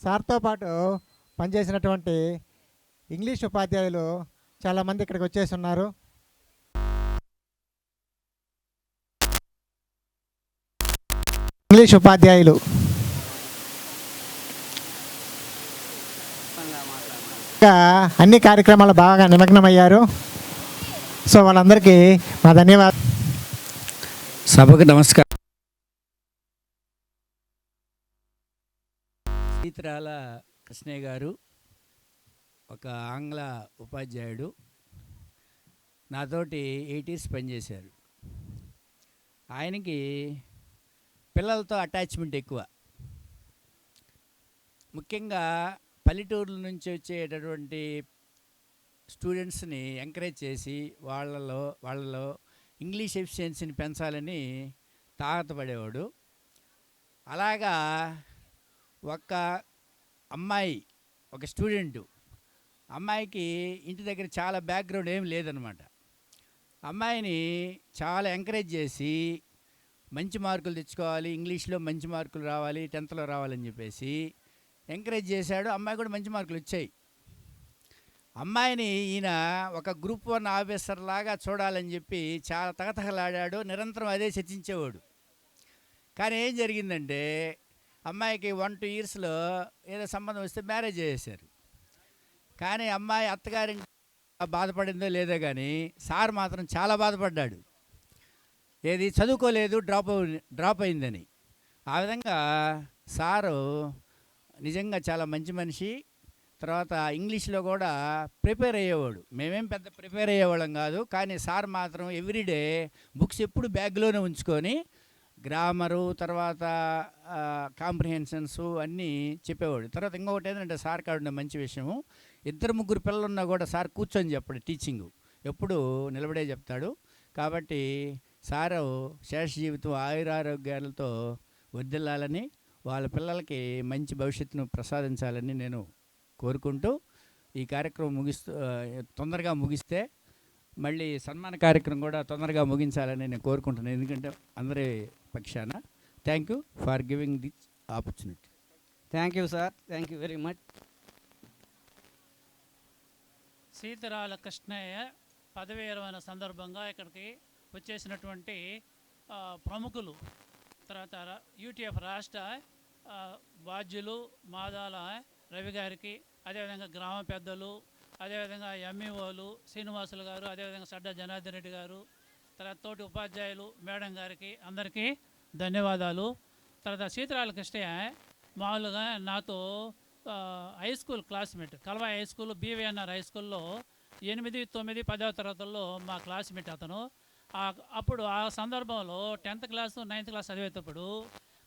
సార్తో పాటు పనిచేసినటువంటి ఇంగ్లీష్ ఉపాధ్యాయులు చాలామంది ఇక్కడికి వచ్చేసి ఉన్నారు. ఇంగ్లీష్ ఉపాధ్యాయులు ఇంకా అన్ని కార్యక్రమాలు బాగా నిమగ్నమయ్యారు. సో వాళ్ళందరికీ మా ధన్యవాదాలు. సభకు నమస్కారం. సీతరాల కృష్ణయ్య గారు ఒక ఆంగ్ల ఉపాధ్యాయుడు, నాతోటి 8 years పనిచేశారు. ఆయనకి పిల్లలతో అటాచ్మెంట్ ఎక్కువ. ముఖ్యంగా పల్లెటూర్ల నుంచి వచ్చేటటువంటి స్టూడెంట్స్ని ఎంకరేజ్ చేసి వాళ్ళలో ఇంగ్లీష్ ఎఫిషియన్సీని పెంచాలని తాహతపడేవాడు. అలాగా ఒక అమ్మాయి, ఒక స్టూడెంటు అమ్మాయికి ఇంటి దగ్గర చాలా బ్యాక్గ్రౌండ్ ఏం లేదనమాట. అమ్మాయిని చాలా ఎంకరేజ్ చేసి మంచి మార్కులు తెచ్చుకోవాలి, ఇంగ్లీష్లో మంచి మార్కులు రావాలి, 10th రావాలని చెప్పేసి ఎంకరేజ్ చేశాడు. అమ్మాయి కూడా మంచి మార్కులు వచ్చాయి. అమ్మాయిని ఈయన ఒక గ్రూప్ 1 ఆఫీసర్ లాగా చూడాలని చెప్పి చాలా తగతగలాడాడు. నిరంతరం అదే చర్చించేవాడు. కానీ ఏం జరిగిందంటే అమ్మాయికి 1-2 yearsలో ఏదో సంబంధం వస్తే మ్యారేజ్ చేసేశారు. కానీ అమ్మాయి అత్తగారి బాధపడిందో లేదో కానీ సార్ మాత్రం చాలా బాధపడ్డాడు. ఏది చదువుకోలేదు, డ్రాప్ అయిందని. ఆ విధంగా సారు నిజంగా చాలా మంచి మనిషి. తర్వాత ఇంగ్లీష్లో కూడా ప్రిపేర్ అయ్యేవాడు. మేమేం పెద్ద ప్రిపేర్ అయ్యేవాళ్ళం కాదు, కానీ సార్ మాత్రం ఎవ్రీడే బుక్స్ ఎప్పుడు బ్యాగ్లోనే ఉంచుకొని గ్రామరు, తర్వాత కాంప్రిహెన్షన్స్ అన్నీ చెప్పేవాడు. తర్వాత ఇంకొకటి ఏంటంటే సార్ కాడున్న మంచి విషయము, 2-3 పిల్లలు ఉన్నా కూడా సార్ కూర్చొని చెప్పాడు. టీచింగు ఎప్పుడు నిలబడే చెప్తాడు. కాబట్టి సారు శేష జీవితం ఆయురారోగ్యాలతో వర్ధిల్లాలని, వాళ్ళ పిల్లలకి మంచి భవిష్యత్తును ప్రసాదించాలని నేను కోరుకుంటూ ఈ కార్యక్రమం తొందరగా ముగిస్తే మళ్ళీ సన్మాన కార్యక్రమం కూడా తొందరగా ముగించాలని నేను కోరుకుంటున్నాను. ఎందుకంటే అందరి పక్షాన thank you for giving this opportunity. Thank you sir, thank you very much. Sitarala Krishnaiah పదవి విరమణ సందర్భంగా ఇక్కడికి వచ్చేసినటువంటి ప్రముఖులు, తర్వాత యూటీఎఫ్ రాష్ట్ర బాధ్యులు మాదాల రవి గారికి, అదేవిధంగా గ్రామ పెద్దలు, అదేవిధంగా ఎంఈఓలు శ్రీనివాసులు గారు, అదేవిధంగా సడ్డా జనార్దన్ రెడ్డి గారు, తర్వాత తోటి ఉపాధ్యాయులు మేడం గారికి అందరికీ ధన్యవాదాలు. తర్వాత సీతరాల కృష్ణయ్య మామూలుగా నాతో high school classmate, Kalvai high school, BVNR high స్కూల్లో 8, 9, 10వ తరగతుల్లో మా క్లాస్మేట్ అతను. అప్పుడు ఆ సందర్భంలో 10th class 9th class చదివేటప్పుడు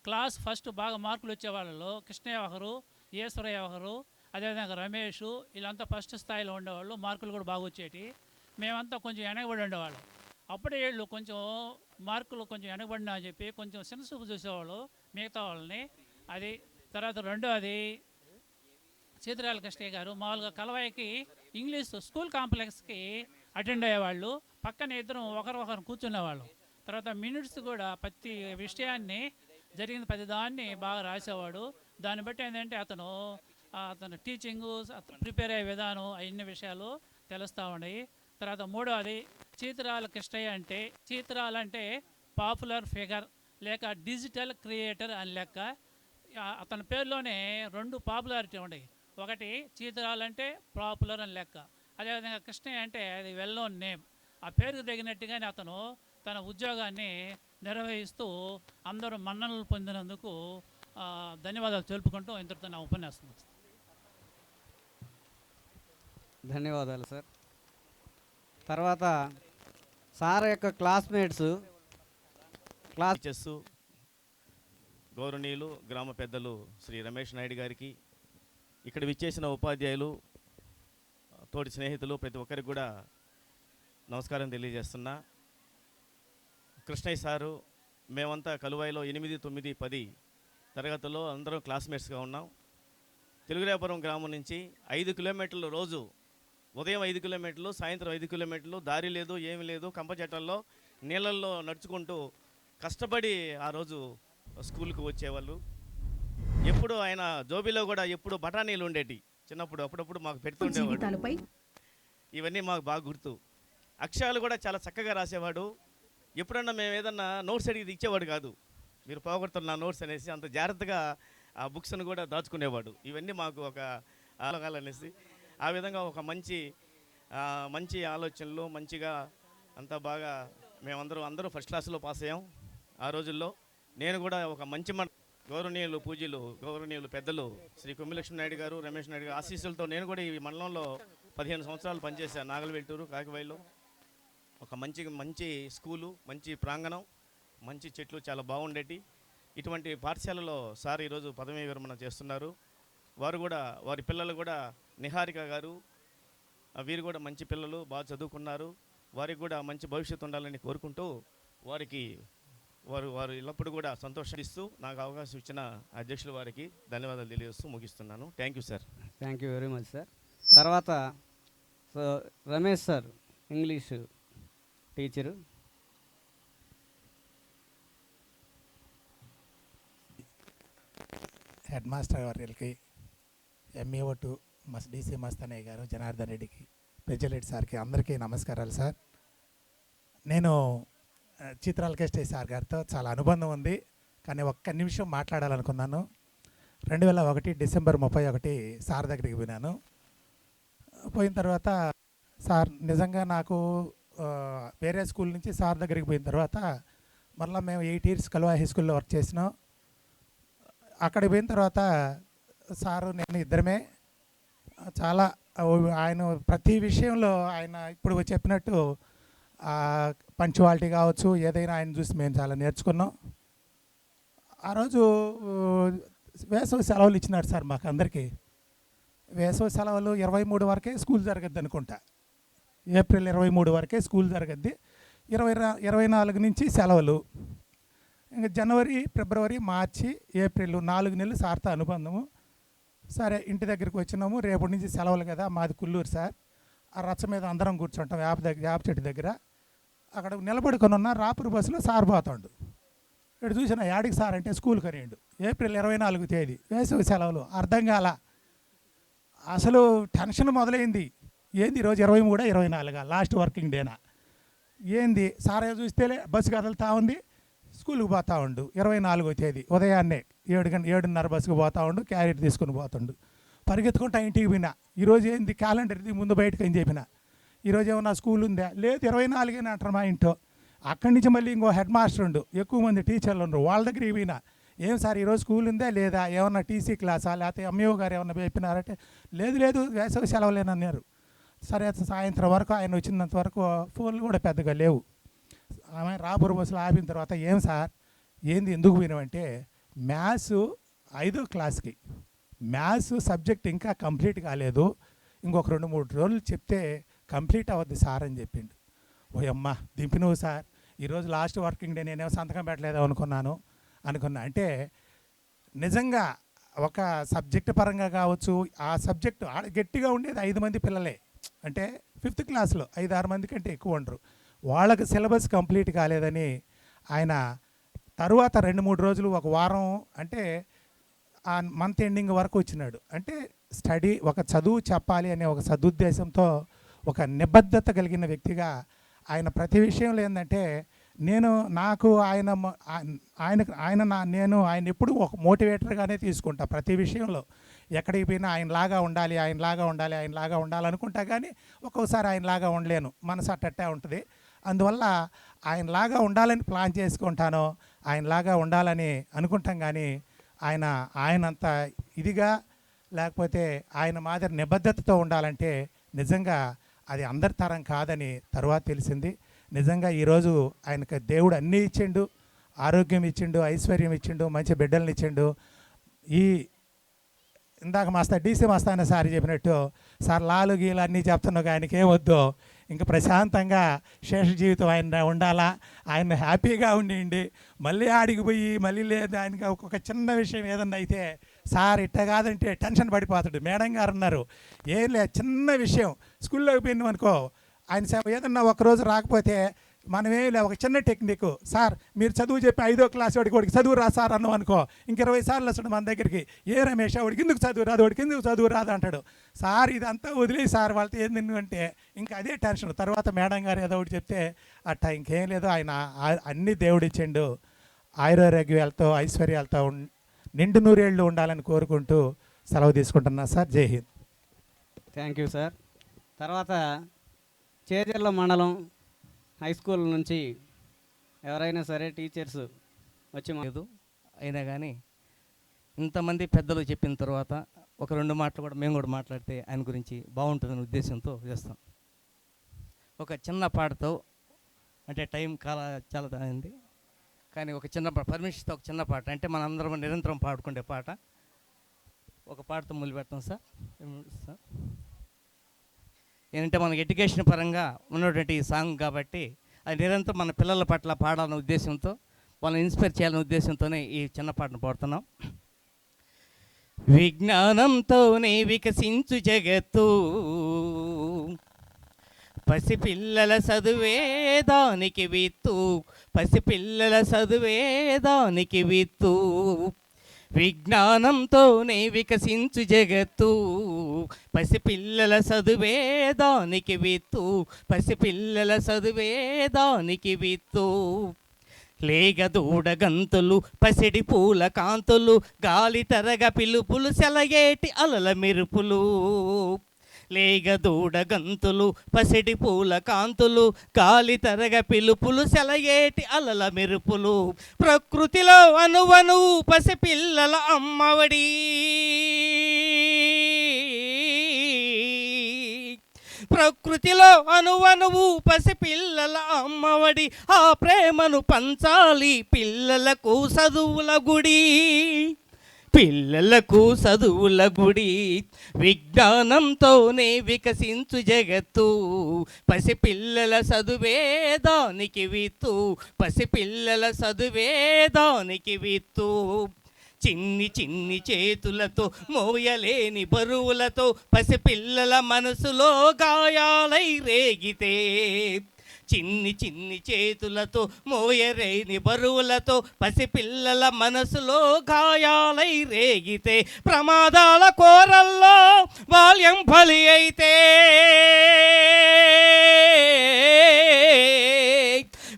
క్లాస్ ఫస్ట్ బాగా మార్కులు వచ్చే వాళ్ళలో కృష్ణయ్య ఒకరు, ఈశ్వరయ్య ఒకరు, అదేవిధంగా రమేష్, వీళ్ళంతా ఫస్ట్ స్థాయిలో ఉండేవాళ్ళు. మార్కులు కూడా బాగా వచ్చేటి. మేమంతా కొంచెం వెనకబడి ఉండేవాళ్ళం. అప్పుడే వీళ్ళు కొంచెం మార్కులు కొంచెం వెనకబడినా అని చెప్పి కొంచెం చిన్నచూపు చూసేవాళ్ళు మిగతా వాళ్ళని. అది తర్వాత రెండోది సీతరాల కృష్ణయ్య గారు మామూలుగా కలవాయికి ఇంగ్లీష్ స్కూల్ కాంప్లెక్స్కి అటెండ్ అయ్యేవాళ్ళు. పక్కన ఇద్దరం ఒకరు కూర్చునేవాళ్ళు. తర్వాత మినిట్స్ కూడా ప్రతి విషయాన్ని జరిగిన ప్రతిదాన్ని బాగా రాసేవాడు. దాన్ని బట్టి ఏంటంటే అతను టీచింగు, ప్రిపేర్ అయ్యే విధానం, అన్ని విషయాలు తెలుస్తూ ఉన్నాయి. తర్వాత మూడవది సీతరాల కృష్ణయ్య అంటే, సీతరాల అంటే పాపులర్ ఫిగర్ లేక డిజిటల్ క్రియేటర్ అని లెక్క. అతని పేరులోనే 2 పాపులారిటీ ఉన్నాయి. ఒకటి సీతరాల అంటే పాపులర్ అని లెక్క, అదేవిధంగా కృష్ణయ్య అంటే అది వెల్ నోన్ నేమ్. ఆ పేరుకు తగినట్టుగానే అతను తన ఉద్యోగాన్ని నిర్వహిస్తూ అందరూ మన్ననలు పొందినందుకు ధన్యవాదాలు తెలుపుకుంటూ ఇంతటితో నా ఉపన్యాసం. ధన్యవాదాలు సార్. తర్వాత సార్ యొక్క క్లాస్మేట్స్, క్లాస్ గౌరవనీయులు గ్రామ పెద్దలు శ్రీ రమేష్ నాయుడు గారికి, ఇక్కడ విచ్చేసిన ఉపాధ్యాయులు, తోటి స్నేహితులు ప్రతి ఒక్కరికి కూడా నమస్కారం తెలియజేస్తున్నా. కృష్ణయ్య సారు, మేమంతా కలువాయిలో 8, 9, 10 తరగతుల్లో అందరం క్లాస్మేట్స్గా ఉన్నాం. తెలుగురాపురం గ్రామం నుంచి 5 కిలోమీటర్లు రోజు, ఉదయం 5 కిలోమీటర్లు, సాయంత్రం 5 కిలోమీటర్లు, దారి లేదు ఏమి లేదు, కంపచెట్టల్లో నీళ్ళల్లో నడుచుకుంటూ కష్టపడి ఆ రోజు స్కూల్కి వచ్చేవాళ్ళు. ఎప్పుడు ఆయన జోబీలో కూడా ఎప్పుడు బఠానీలు ఉండేటి చిన్నప్పుడు, అప్పుడప్పుడు మాకు పెడుతుండేవాడు. జీవితాలపై ఇవన్నీ మాకు బాగా గుర్తు. అక్షరాలు కూడా చాలా చక్కగా రాసేవాడు. ఎప్పుడన్నా మేము ఏదన్నా నోట్స్ అడిగి ఇచ్చేవాడు కాదు, మీరు పోగొడుతున్న నోట్స్ అనేసి. అంత జాగ్రత్తగా ఆ బుక్స్ను కూడా దాచుకునేవాడు. ఇవన్నీ మాకు ఒక ఆలోకాలనేసి ఆ విధంగా ఒక మంచి ఆలోచనలు, మంచిగా అంతా బాగా అందరూ ఫస్ట్ క్లాస్లో పాస్ అయ్యాం ఆ రోజుల్లో. నేను కూడా ఒక మంచి గౌరవనీయులు పెద్దలు శ్రీ కొమ్మిలక్ష్మి నాయుడు గారు, రమేష్ నాయుడు గారు ఆశీస్సులతో నేను కూడా ఈ మండలంలో 15 సంవత్సరాలు పనిచేశాను. నాగలవెల్టూరు, కాకివైలో ఒక మంచి స్కూలు, మంచి ప్రాంగణం, మంచి చెట్లు చాలా బాగుండేటి. ఇటువంటి పాఠశాలలో సార్ ఈరోజు పదవీ విరమణ చేస్తున్నారు. వారి పిల్లలు కూడా నిహారిక గారు, వీరు కూడా మంచి పిల్లలు, బాగా చదువుకున్నారు. వారికి కూడా మంచి భవిష్యత్తు ఉండాలని కోరుకుంటూ వారు ఎల్లప్పుడూ కూడా సంతోషిస్తూ నాకు అవకాశం ఇచ్చిన అధ్యక్షుల వారికి ధన్యవాదాలు తెలియజేస్తూ ముగిస్తున్నాను. Thank you sir. Thank you very much sir. తర్వాత Ramesh sir, English teacher. Head master గారికి, ఎంఈఓ టు డీసీ మస్తానయ్య గారు, జనార్దన్ రెడ్డికి, ప్రెసిడెంట్ సార్కి అందరికీ నమస్కారాలు సార్. నేను చిత్రాల కేస్టే సార్ గారితో చాలా అనుబంధం ఉంది, కానీ ఒక్క నిమిషం మాట్లాడాలనుకున్నాను. 2001 డిసెంబర్ 31 సార్ దగ్గరికి పోయినాను. పోయిన తర్వాత సార్ నిజంగా నాకు వేరే స్కూల్ నుంచి సార్ దగ్గరికి పోయిన తర్వాత మళ్ళీ మేము 8 years కలువా హై స్కూల్లో వర్క్ చేసినాం. అక్కడికి పోయిన తర్వాత సారు నేను ఇద్దరమే చాలా ఆయన ప్రతి విషయంలో ఆయన ఇప్పుడు చెప్పినట్టు పంచువాలిటీ కావచ్చు, ఏదైనా ఆయన చూసి మేము చాలా నేర్చుకున్నాం. ఆ రోజు వేసవి సెలవులు ఇచ్చినారు సార్ మాకు అందరికీ. వేసవి సెలవులు 23 వరకే స్కూల్ జరగద్ది అనుకుంటా. ఏప్రిల్ 23 వరకే స్కూల్ జరగద్ది. 24 నుంచి సెలవులు. ఇంకా జనవరి, ఫిబ్రవరి, మార్చి, ఏప్రిల్ 4 నెలలు సార్తో అనుబంధము. సరే ఇంటి దగ్గరికి వచ్చినాము. రేపటి నుంచి సెలవులు కదా, మాది కుల్లూరు సార్. ఆ రచ్చ మీద అందరం కూర్చుంటాం వేప చెట్టు దగ్గర. అక్కడ నిలబడుకొని ఉన్న రాపూర్ బస్సులో సార్ పోతాడు. ఇక్కడ చూసిన యాడికి సార్ అంటే స్కూల్ కనియండు. ఏప్రిల్ 24 తేదీ వేసవి సెలవులు. అర్థం కాల, అసలు టెన్షన్ మొదలైంది. ఏంది ఈరోజు 23, 24 లాస్ట్ వర్కింగ్ డేనా ఏంది సార్ చూస్తే బస్సు కదులుతూ ఉంది, స్కూల్కి పోతా ఉండు. 24వ తేదీ ఉదయాన్నే 7:30 బస్సుకు పోతా ఉండు, క్యారెట్ తీసుకుని పోతుండు. పరిగెత్తుకుంటా ఇంటికి పోయినా. ఈరోజు ఏంది క్యాలెండర్ ఇది ముందు బయటకు అని చెప్పిన. ఈరోజు ఏమన్నా స్కూల్ ఉందా? లేదు, 24 అంటారు మా ఇంట్లో. అక్కడి నుంచి మళ్ళీ ఇంకో హెడ్ మాస్టర్ ఉండు, ఎక్కువ మంది టీచర్లు ఉండరు, వాళ్ళ దగ్గరికి పోయినా. ఏం సార్ ఈరోజు స్కూల్ ఉందా లేదా, ఏమన్నా టీసీ క్లాసా, లేకపోతే ఎంఈఓ గారు ఏమన్నా చెప్పినారంటే లేదు వేసవి సెలవులేనన్నారు. సరే సాయంత్రం వరకు ఆయన వచ్చినంత వరకు ఫోన్లు కూడా పెద్దగా లేవు. ఆమె రాపూర్ బస్సులో ఆపిన తర్వాత ఏం సార్ ఏంది ఎందుకు పోయినామంటే మ్యాథ్స్ 5వ క్లాస్కి మ్యాథ్స్ సబ్జెక్ట్ ఇంకా కంప్లీట్ కాలేదు, ఇంకొక 2-3 రోజులు చెప్తే కంప్లీట్ అవ్వద్దు సార్ అని చెప్పిండు. ఓ అమ్మ దింపినవు సార్, ఈరోజు లాస్ట్ వర్కింగ్ డే, నేనేమో సంతకం పెట్టలేదు అనుకున్నా. అంటే నిజంగా ఒక సబ్జెక్ట్ పరంగా కావచ్చు, ఆ సబ్జెక్టు గట్టిగా ఉండేది 5 మంది పిల్లలే. అంటే 5th క్లాస్లో 5-6 మంది కంటే ఎక్కువ ఉండరు. వాళ్ళకి సిలబస్ కంప్లీట్ కాలేదని ఆయన తరువాత 2-3 రోజులు, ఒక వారం, అంటే ఆ మంత్ ఎండింగ్ వరకు వచ్చినాడు. అంటే స్టడీ, ఒక చదువు చెప్పాలి అనే ఒక సదుద్దేశంతో, ఒక నిబద్ధత కలిగిన వ్యక్తిగా ఆయన ప్రతి విషయంలో ఏంటంటే నేను ఎప్పుడు ఒక మోటివేటర్గానే తీసుకుంటా. ప్రతి విషయంలో ఎక్కడికి పోయినా ఆయనలాగా ఉండాలనుకుంటా, కానీ ఒక్కొక్కసారి ఆయనలాగా ఉండలేను, మనసు అట్టట్టే ఉంటుంది. అందువల్ల ఆయనలాగా ఉండాలని ప్లాన్ చేసుకుంటాను, ఆయనలాగా ఉండాలని అనుకుంటాం. కానీ ఆయనంత ఇదిగా లేకపోతే ఆయన మాదిరి నిబద్ధతతో ఉండాలంటే నిజంగా అది అందరి తరం కాదని తర్వాత తెలిసింది. నిజంగా ఈరోజు ఆయనకు దేవుడు అన్నీ ఇచ్చిండు, ఆరోగ్యం ఇచ్చిండు, ఐశ్వర్యం ఇచ్చిండు, మంచి బిడ్డలను ఇచ్చిండు. ఇందాక డీసీ మస్తాన సార్ చెప్పినట్టు, సార్ లాలు గీలు అన్నీ చెప్తున్నావు, ఆయనకి ఏమొద్దు, ఇంకా ప్రశాంతంగా శేష జీవితం ఆయన ఉండాలా, ఆయన హ్యాపీగా ఉండి మళ్ళీ ఆడికి పోయి మళ్ళీ లేదు ఆయనకి ఒక చిన్న విషయం ఏదన్నా అయితే సార్ ఇట్ట కాదంటే టెన్షన్ పడిపోతాడు. మేడం గారు అన్నారు, ఏం లేదు చిన్న విషయం స్కూల్లోకి పోయినాం అనుకో, ఆయన ఏదన్నా ఒకరోజు రాకపోతే మనమేం ఒక చిన్న టెక్నిక్, సార్ మీరు చదువు చెప్పి 5వ క్లాస్ వాడికి చదువు రా సార్ అన్నాం అనుకో, ఇంక 20 సార్లు వస్తాడు మన దగ్గరికి, ఏ రమేష్ వాడికి ఎందుకు చదువు రాదు, వాడికి ఎందుకు చదువు రాదు అంటాడు. సార్ ఇదంతా వదిలేసి సార్ వాళ్ళతో ఏంది అంటే ఇంకా అదే టెన్షన్. తర్వాత మేడం గారు ఏదో ఒకటి చెప్తే అట్టా ఇంకేం లేదు, ఆయన అన్ని దేవుడిచ్చిండు, ఆయురారోగ్యాలతో ఐశ్వర్యాలతో నిండు నూరేళ్ళు ఉండాలని కోరుకుంటూ సెలవు తీసుకుంటున్నా సార్. జై హింద్. Thank you sir. తర్వాత చేజర్ల మండలం హై స్కూల్ నుంచి ఎవరైనా సరే టీచర్స్ వచ్చి లేదు. అయినా కానీ ఇంతమంది పెద్దలు చెప్పిన తర్వాత ఒక 2 మాటలు కూడా మేము కూడా మాట్లాడితే ఆయన గురించి బాగుంటుందనే ఉద్దేశంతో చేస్తాం. ఒక చిన్న పాటతో, అంటే టైం చాలా అయింది కానీ ఒక చిన్న పర్మిషన్తో ఒక చిన్న పాట, అంటే మనందరం నిరంతరం పాడుకునే పాట, ఒక పాటతో మొదలు పెడతాం సార్. ఏంటంటే మనకి ఎడ్యుకేషన్ పరంగా ఉన్నటువంటి సాంగ్ కాబట్టి అది నిరంతరం మన పిల్లల పట్ల పాడాలనే ఉద్దేశంతో, వాళ్ళని ఇన్స్పైర్ చేయాలనే ఉద్దేశంతోనే ఈ చిన్న పాటను పాడుతున్నాం. విజ్ఞానంతోనే వికసించు జగత్తు, పసిపిల్లల చదువేదానికి విత్తు, పసిపిల్లల చదువేదానికి విత్తు, విజ్ఞానంతోనే వికసించు జగత్తు, పసిపిల్లల చదువేదానికి విత్తు, పసిపిల్లల చదువేదానికి విత్తు. లేగదూడ గంతులు పసిడి పూల కాంతులు, గాలి తరగ పిలుపులు సెలయేటి అలల మెరుపులు. లేగదూడ గంతులు పసిడి పూల కాంతులు, గాలి తరగ పిలుపులు సెలయేటి అలల మెరుపులు. ప్రకృతిలో అనువను పసిపిల్లల అమ్మఒడి, ప్రకృతిలో అనువనువు పసిపిల్లల అమ్మఒడి. ఆ ప్రేమను పంచాలి పిల్లలకు చదువుల గుడి, పిల్లలకు చదువుల గుడి. విజ్ఞానంతోనే వికసించు జగత్తు, పసిపిల్లల చదువేదానికి విత్తు, పసిపిల్లల చదువేదానికి విత్తు. చిన్ని చిన్ని చేతులతో మోయలేని బరువులతో పసిపిల్లల మనసులో గాయాలై రేగితే, చిన్ని చిన్ని చేతులతో మోయలేని బరువులతో పసిపిల్లల మనసులో గాయాలై రేగితే, ప్రమాదాల కోరల్లో బాల్యం బలి అయితే,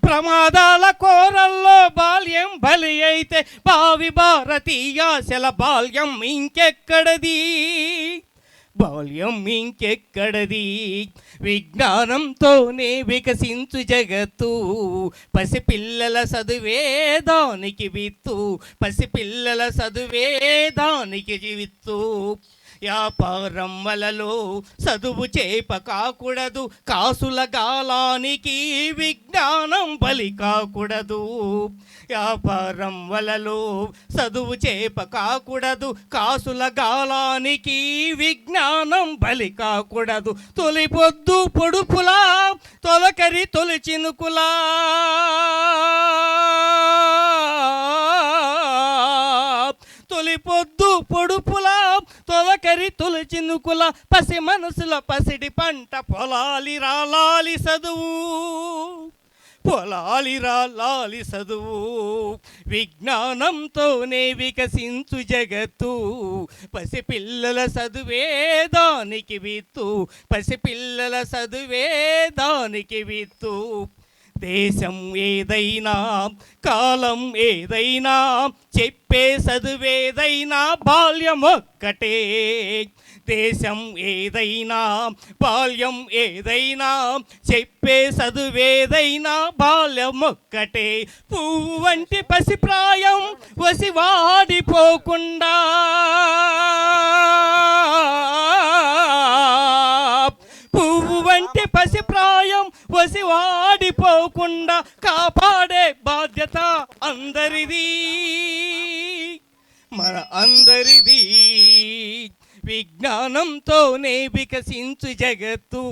ప్రమాదాల కోరల్లో బాల్యం బలి అయితే, భావి భారతీయాశల బాల్యం ఇంకెక్కడది, బాల్యం ఇంకెక్కడది. విజ్ఞానంతోనే వికసించు జగత్తు, పసిపిల్లల చదువేదానికి విత్తు, పసిపిల్లల చదువేదానికి విత్తు. వ్యాపారం వలలో చదువు చేప కాకూడదు, కాసుల గాలానికి విజ్ఞానం బలి కాకూడదు. వ్యాపారం వలలో చదువు చేప కాకూడదు, కాసుల గాలానికి విజ్ఞానం బలి కాకూడదు. తొలి పొద్దు పొడుపులా తొలకరి తొలి చినుకులా, తొలి పొద్దు పొడుపులా తొలకరి తొలి చినుకుల, పసి మనసుల పసిడి పంట పొలాలి రాలాలి చదువు, పొలాలి రాలాలి చదువు. విజ్ఞానంతోనే వికసించు జగత్తు, పసిపిల్లల చదువేదానికి విత్తు, పసిపిల్లల చదువేదానికి విత్తు. దేశం ఏదైనా కాలం ఏదైనా చెప్పే చదువేదైనా బాల్యం ఒక్కటే. దేశం ఏదైనా బాల్యం ఏదైనా చెప్పే చదువేదైనా బాల్యం ఒక్కటే. పువ్వు వంటి పసిప్రాయం వసివాడిపోకుండా, పువ్వు వంటి పసిప్రాయం వసివాడిపోకుండా కాపాడే బాధ్యత అందరిది, మన అందరిది. విజ్ఞానంతోనే వికసించు జగత్తు,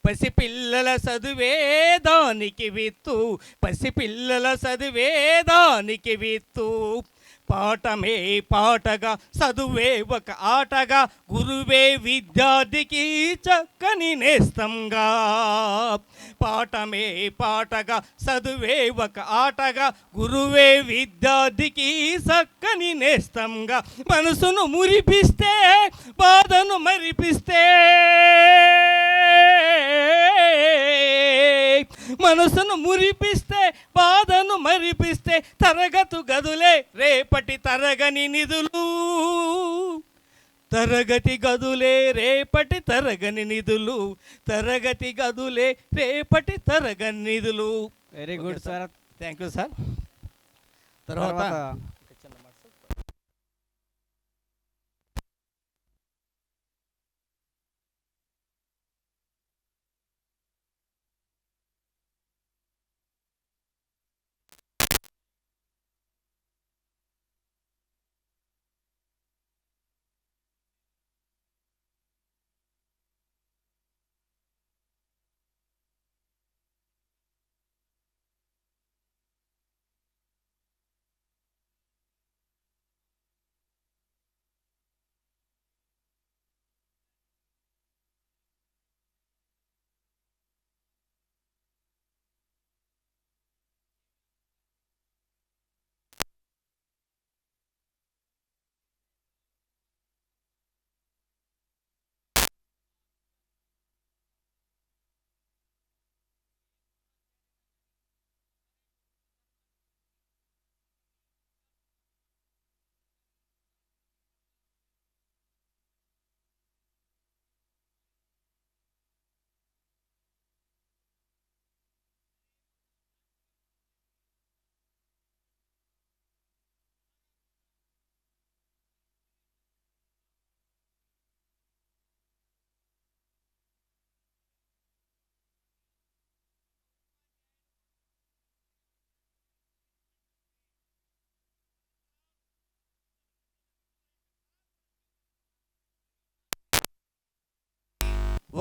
పసిపిల్లల చదువేదానికి విత్తు, పసిపిల్లల చదువేదానికి విత్తు. పాఠమే పాటగా చదువే ఒక ఆటగా, గురువే విద్యార్థికి చక్కని నేస్తంగా. పాఠమే పాటగా చదువే ఒక ఆటగా గురువే విద్యార్థికి చక్కని నేస్తంగా మనసును మురిపిస్తే బాధను మరిపిస్తే మనసును మురిపిస్తే బాధను మరిపిస్తే తరగతు గదులే రేపటి తరగని నిధులు తరగతి గదులే రేపటి తరగని నిధులు తరగతి గదులే రేపటి తరగని నిధులు. Very good sir. Thank you sir. తర్వాత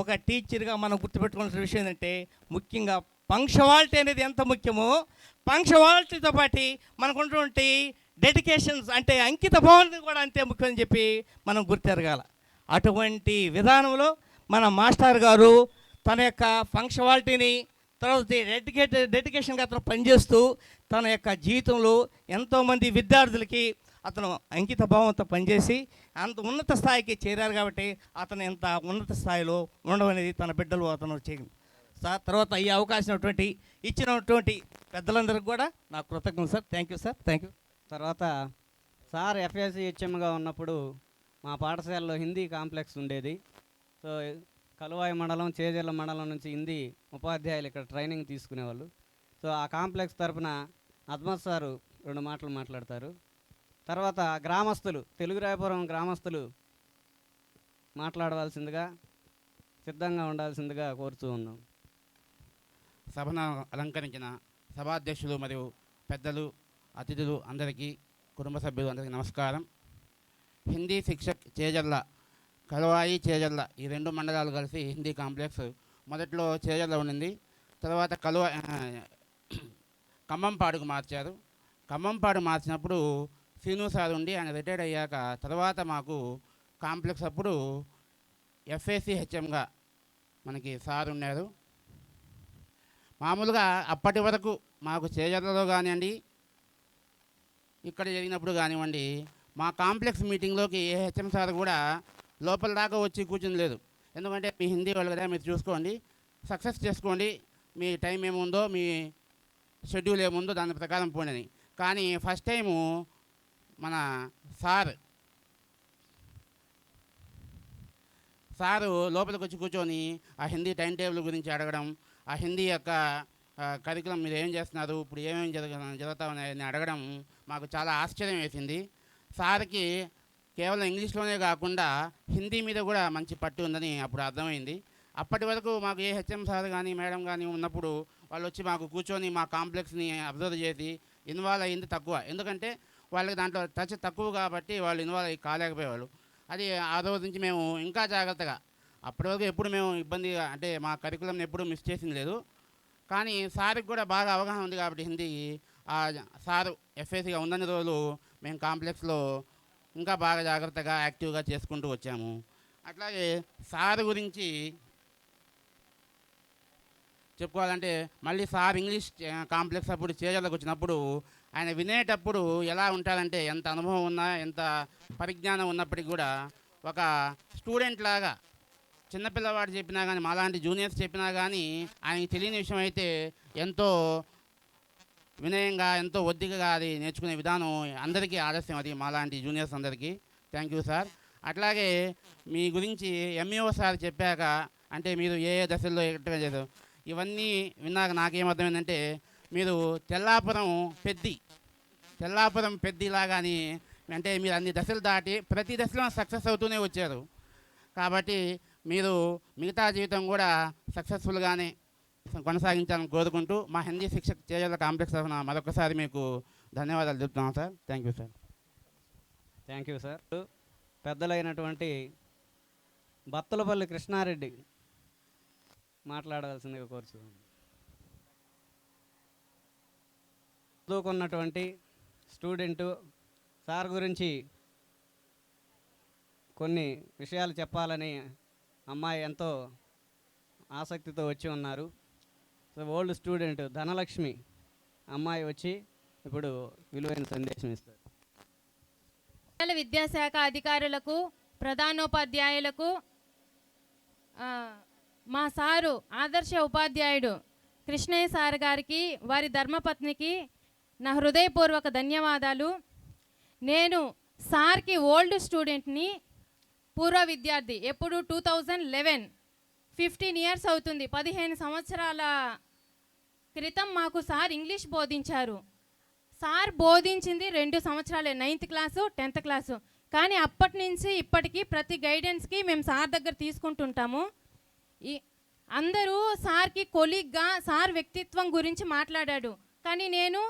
ఒక టీచర్గా మనం గుర్తుపెట్టుకోవాల్సిన విషయం ఏంటంటే ముఖ్యంగా పంక్చువాలిటీ అనేది ఎంత ముఖ్యమో పంక్చువాలిటీతో పాటు మనకున్నటువంటి డెడికేషన్స్ అంటే అంకిత భావన కూడా అంతే ముఖ్యమని చెప్పి మనం గుర్తెరగాల. అటువంటి విధానంలో మన మాస్టర్ గారు తన యొక్క పంక్చువాలిటీని తర్వాత డెడికేషన్గా అతను పనిచేస్తూ తన యొక్క జీవితంలో ఎంతోమంది విద్యార్థులకి అతను అంకిత భావంతో పనిచేసి అంత ఉన్నత స్థాయికి చేరారు కాబట్టి అతను ఎంత ఉన్నత స్థాయిలో ఉండడం అనేది తన బిడ్డలు అతను చేయండి సార్. తర్వాత ఈ అవకాశం ఇచ్చినటువంటి పెద్దలందరికీ కూడా నా కృతజ్ఞతలు sir. Thank you sir. Thank you. తర్వాత సార్ ఎఫ్ఎస్సి హెచ్ఎంగా ఉన్నప్పుడు మా పాఠశాలలో హిందీ కాంప్లెక్స్ ఉండేది. సో కలువాయి మండలం చేజర్ల మండలం నుంచి హిందీ ఉపాధ్యాయులు ఇక్కడ ట్రైనింగ్ తీసుకునేవాళ్ళు. సో ఆ కాంప్లెక్స్ తరపున అద్మత్ సారు 2 మాటలు మాట్లాడతారు. తర్వాత గ్రామస్తులు తెలుగు రాయపురం గ్రామస్తులు మాట్లాడవలసిందిగా సిద్ధంగా ఉండాల్సిందిగా కోరుతూ ఉన్నాం. సభను అలంకరించిన సభాధ్యక్షులు మరియు పెద్దలు అతిథులు అందరికీ కుటుంబ సభ్యులు అందరికీ నమస్కారం. హిందీ శిక్షక్ చేజర్ల కలవాయి చేజర్ల ఈ 2 మండలాలు కలిసి హిందీ కాంప్లెక్స్ మొదట్లో చేజర్ల ఉండింది. తర్వాత ఖమ్మంపాడుకు మార్చారు. ఖమ్మంపాడు మార్చినప్పుడు శ్రీను సార్ ఉండి ఆయన రిటైర్డ్ అయ్యాక తర్వాత మాకు కాంప్లెక్స్ అప్పుడు ఎఫ్ఏసి హెచ్ఎంగా మనకి సార్ ఉన్నారు. మామూలుగా అప్పటి వరకు మాకు చేజర్లలో కానివ్వండి ఇక్కడ జరిగినప్పుడు కానివ్వండి మా కాంప్లెక్స్ మీటింగ్లోకి ఏ హెచ్ఎం సార్ కూడా లోపల దాకా వచ్చి కూర్చుని లేదు. ఎందుకంటే మీ హిందీ వాళ్ళు కదా మీరు చూసుకోండి, సక్సెస్ చేసుకోండి, మీ టైం ఏముందో మీ షెడ్యూల్ ఏముందో దాని ప్రకారం పోండి. కానీ ఫస్ట్ టైము మన సారు లోపలికి వచ్చి కూర్చొని ఆ హిందీ టైం టేబుల్ గురించి అడగడం, ఆ హిందీ యొక్క కరికులం మీరు ఏం చేస్తున్నారు, ఇప్పుడు ఏమేమి జరుగుతా ఉన్నాయని అడగడం మాకు చాలా ఆశ్చర్యం వేసింది. సార్కి కేవలం ఇంగ్లీష్లోనే కాకుండా హిందీ మీద కూడా మంచి పట్టు ఉందని అప్పుడు అర్థమైంది. అప్పటి వరకు మాకు ఏ హెచ్ఎం సార్ కానీ మేడం కానీ ఉన్నప్పుడు వాళ్ళు వచ్చి మాకు కూర్చొని మా కాంప్లెక్స్ని అబ్జర్వ్ చేసి ఇన్వాల్వ్ అయ్యింది తక్కువ. ఎందుకంటే వాళ్ళకి దాంట్లో టచ్ తక్కువ కాబట్టి వాళ్ళు ఇన్వాల్వ్ అయ్యి కాలేకపోయేవాళ్ళు. అది ఆ రోజు నుంచి మేము ఇంకా జాగ్రత్తగా అప్పటి వరకు ఎప్పుడు మేము ఇబ్బందిగా అంటే మా కరికులంని ఎప్పుడూ మిస్ చేసింది లేదు. కానీ సార్కి కూడా బాగా అవగాహన ఉంది కాబట్టి హిందీ సారు ఎఫ్ఏసీగా ఉన్నన్ని రోజులు మేము కాంప్లెక్స్లో ఇంకా బాగా జాగ్రత్తగా యాక్టివ్గా చేసుకుంటూ వచ్చాము. అట్లాగే సార్ గురించి చెప్పుకోవాలంటే మళ్ళీ సార్ ఇంగ్లీష్ కాంప్లెక్స్ అప్పుడు చేజర్లకు వచ్చినప్పుడు ఆయన వినేటప్పుడు ఎలా ఉంటాడంటే ఎంత అనుభవం ఉన్నా ఎంత పరిజ్ఞానం ఉన్నప్పటికీ కూడా ఒక స్టూడెంట్ లాగా చిన్నపిల్లవాడు చెప్పినా కానీ మాలాంటి జూనియర్స్ చెప్పినా కానీ ఆయనకి తెలియని విషయం అయితే ఎంతో వినయంగా ఎంతో ఒద్దికగా అది నేర్చుకునే విధానం అందరికీ ఆలస్యం, అది మాలాంటి జూనియర్స్ అందరికీ. Thank you sir. అట్లాగే మీ గురించి ఎంఈఓ సార్ చెప్పాక అంటే మీరు ఏ ఏ దశల్లో ఎక్కడగా చేశారు ఇవన్నీ విన్నాక నాకేమర్థమైందంటే మీరు తెల్లాపురం పెద్దిలాగాని అంటే మీరు అన్ని దశలు దాటి ప్రతి దశలో సక్సెస్ అవుతూనే వచ్చారు. కాబట్టి మీరు మిగతా జీవితం కూడా సక్సెస్ఫుల్గానే కొనసాగించాలని కోరుకుంటూ మా హిందీ శిక్షక్ చేజర్ల కాంప్లెక్స్ తరఫున మరొకసారి మీకు ధన్యవాదాలు చెప్తున్నాం sir. Thank you sir. Thank you sir. పెద్దలైనటువంటి బత్తలపల్లి కృష్ణారెడ్డి మాట్లాడవలసిందిగా కోరుచున్నాను. చదువుకున్నటువంటి స్టూడెంటు సార్ గురించి కొన్ని విషయాలు చెప్పాలని అమ్మాయి ఎంతో ఆసక్తితో వచ్చి ఉన్నారు. సో ఓల్డ్ స్టూడెంట్ ధనలక్ష్మి అమ్మాయి వచ్చి ఇప్పుడు విలువైన సందేశం ఇస్తారు. విద్యాశాఖ అధికారులకు, ప్రధానోపాధ్యాయులకు, మా సారు ఆదర్శ ఉపాధ్యాయుడు కృష్ణయ్య సార్ గారికి, వారి ధర్మపత్నికి నా హృదయపూర్వక ధన్యవాదాలు. నేను సార్కి ఓల్డ్ స్టూడెంట్ని, పూర్వ విద్యార్థి. ఎప్పుడు 2011, 15 ఇయర్స్ అవుతుంది. 15 సంవత్సరాల క్రితం మాకు సార్ ఇంగ్లీష్ బోధించారు. సార్ బోధించింది 2 సంవత్సరాలే, 9th క్లాసు 10th క్లాసు. కానీ అప్పటి నుంచి ఇప్పటికీ ప్రతి గైడెన్స్కి మేము సార్ దగ్గర తీసుకుంటుంటాము. అందరూ సార్కి కొలీగ్గా సార్ వ్యక్తిత్వం గురించి మాట్లాడాడు. కానీ నేను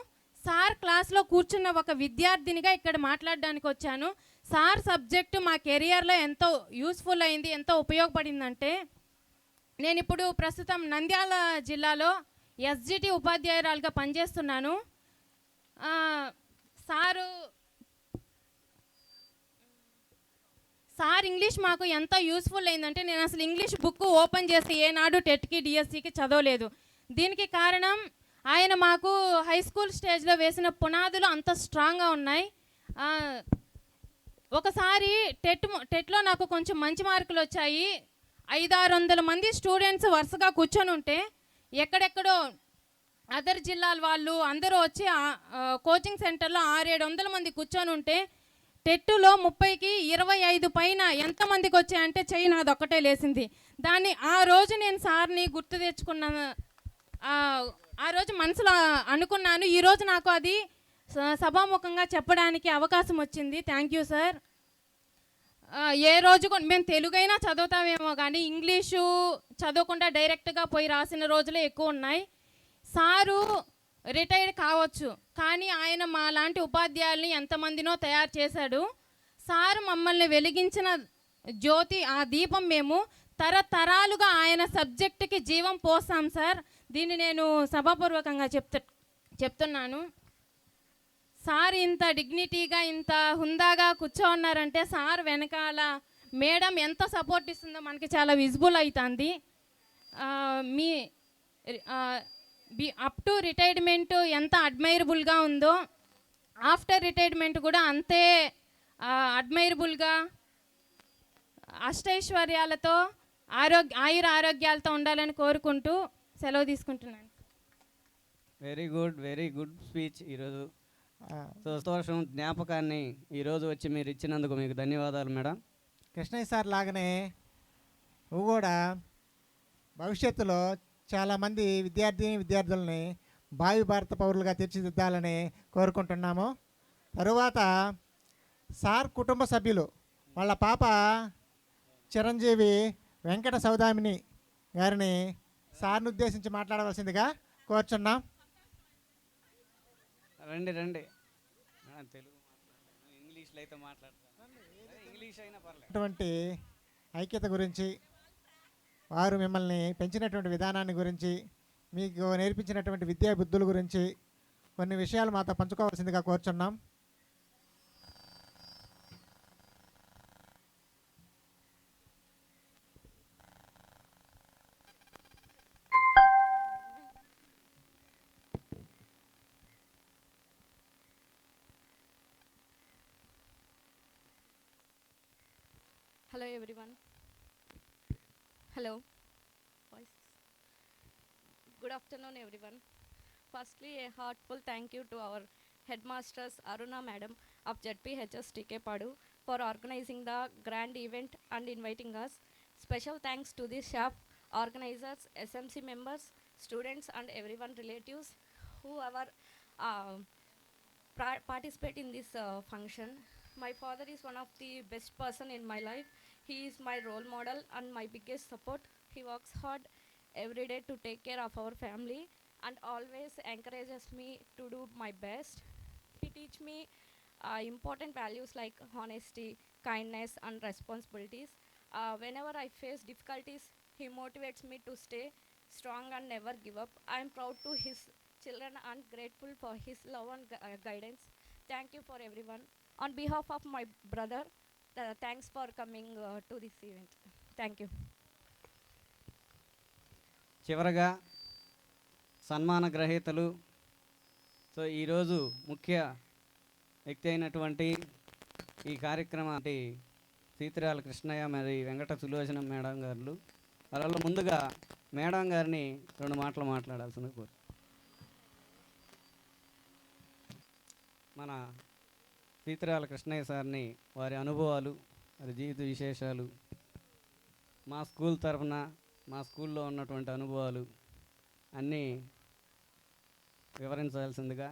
సార్ క్లాస్లో కూర్చున్న ఒక విద్యార్థినిగా ఇక్కడ మాట్లాడడానికి వచ్చాను. సార్ సబ్జెక్టు మా కెరియర్లో ఎంతో యూస్ఫుల్ అయింది, ఎంతో ఉపయోగపడిందంటే, నేను ఇప్పుడు ప్రస్తుతం నంద్యాల జిల్లాలో ఎస్జిటి ఉపాధ్యాయురాలుగా పనిచేస్తున్నాను. సార్ ఇంగ్లీష్ మాకు ఎంత యూస్ఫుల్ అయిందంటే, నేను అసలు ఇంగ్లీష్ బుక్ ఓపెన్ చేసి ఏనాడు టెట్కి డిఎస్సికి చదవలేదు. దీనికి కారణం ఆయన మాకు హై స్కూల్ స్టేజ్లో వేసిన పునాదులు అంత స్ట్రాంగ్గా ఉన్నాయి. ఒకసారి టెట్లో నాకు కొంచెం మంచి మార్కులు వచ్చాయి. 500-600 మంది స్టూడెంట్స్ వరుసగా కూర్చొని ఉంటే ఎక్కడెక్కడో అదర్ జిల్లాల వాళ్ళు అందరూ వచ్చి కోచింగ్ సెంటర్లో 600-700 మంది కూర్చొని ఉంటే టెట్టులో 30కి 25 పైన ఎంతమందికి వచ్చాయంటే చెయ్యి నాది ఒక్కటే లేసింది. దాన్ని ఆ రోజు నేను సార్ని గుర్తు తెచ్చుకున్నాను. ఆ రోజు మనసులో అనుకున్నాను, ఈరోజు నాకు అది సభాముఖంగా చెప్పడానికి అవకాశం వచ్చింది. Thank you sir. ఏ రోజు మేము తెలుగైనా చదువుతామేమో కానీ ఇంగ్లీషు చదవకుండా డైరెక్ట్గా పోయి రాసిన రోజులే ఎక్కువ ఉన్నాయి. సారు రిటైర్డ్ కావచ్చు, కానీ ఆయన మా లాంటి ఉపాధ్యాయుల్ని ఎంతమందినో తయారు చేశాడు. సారు మమ్మల్ని వెలిగించిన జ్యోతి, ఆ దీపం మేము తరతరాలుగా ఆయన సబ్జెక్టుకి జీవం పోస్తాం సార్. దీన్ని నేను సభాపూర్వకంగా చెప్తున్నాను. సార్ ఇంత డిగ్నిటీగా ఇంత హుందాగా కూర్చోన్నారంటే సార్ వెనకాల మేడం ఎంత సపోర్ట్ ఇస్తుందో మనకి చాలా విజిబుల్ అవుతుంది. అప్ టు రిటైర్మెంట్ ఎంత అడ్మైరబుల్గా ఉందో, ఆఫ్టర్ రిటైర్మెంట్ కూడా అంతే అడ్మైరబుల్గా అష్టైశ్వర్యాలతో ఆయుర ఆరోగ్యాలతో ఉండాలని కోరుకుంటూ సెలవు తీసుకుంటున్నాను. వెరీ గుడ్ స్పీచ్ ఈరోజు. సంతోషం, జ్ఞాపకాన్ని ఈరోజు వచ్చి మీరు ఇచ్చినందుకు మీకు ధన్యవాదాలు మేడం. కృష్ణయ్య సార్ లాగానే నువ్వు కూడా భవిష్యత్తులో చాలామంది విద్యార్థులని భావి భారత పౌరులుగా తీర్చిదిద్దాలని కోరుకుంటున్నాము. తరువాత సార్ కుటుంబ సభ్యులు వాళ్ళ పాప చిరంజీవి వెంకట సౌదామిని గారిని సార్ని ఉద్దేశించి మాట్లాడవలసిందిగా కోరుచున్నాం. రండి తెలుగు ఇంగ్లీష్లో అయితే మాట్లాడతాను, ఇంగ్లీష్ అయినా పర్లేదు. అటువంటి ఐక్యత గురించి, వారు మిమ్మల్ని పెంచినటువంటి విధానాన్ని గురించి, మీకు నేర్పించినటువంటి విద్యా బుద్ధుల గురించి కొన్ని విషయాలు మాతో పంచుకోవాల్సిందిగా కోరుచున్నాం. Hello everyone. Hello. Voice. Good afternoon everyone. Firstly, a heartfelt thank you to our headmasters Aruna Madam of JPHS TK Padu for organizing the grand event and inviting us. Special thanks to the staff, organizers, SMC members, students and everyone relatives who ever uh, participate in this function. My father is one of the best person in my life. He is my role model and my biggest support. He works hard every day to take care of our family and always encourages me to do my best. He teach me important values like honesty, kindness and responsibilities. Whenever I face difficulties, he motivates me to stay strong and never give up. I am proud to his children and grateful for his love and guidance. Thank you for everyone. On behalf of my brother, thanks for coming to this event. Thank you. చివరగా సన్మాన గ్రహీతలు, so ఈరోజు ముఖ్య వ్యక్తి అయినటువంటి ఈ కార్యక్రమానికి సీతిరాల కృష్ణయ్య మరి Venkata Sulochana madam గారు, వాళ్ళలో ముందుగా మేడం గారిని 2 మాటలు మాట్లాడాల్సింది కోరు. మన సీతిరాల కృష్ణయ్య సార్ని వారి అనుభవాలు, వారి జీవిత విశేషాలు, మా స్కూల్ తరఫున మా స్కూల్లో ఉన్నటువంటి అనుభవాలు అన్నీ వివరించవలసిందిగా,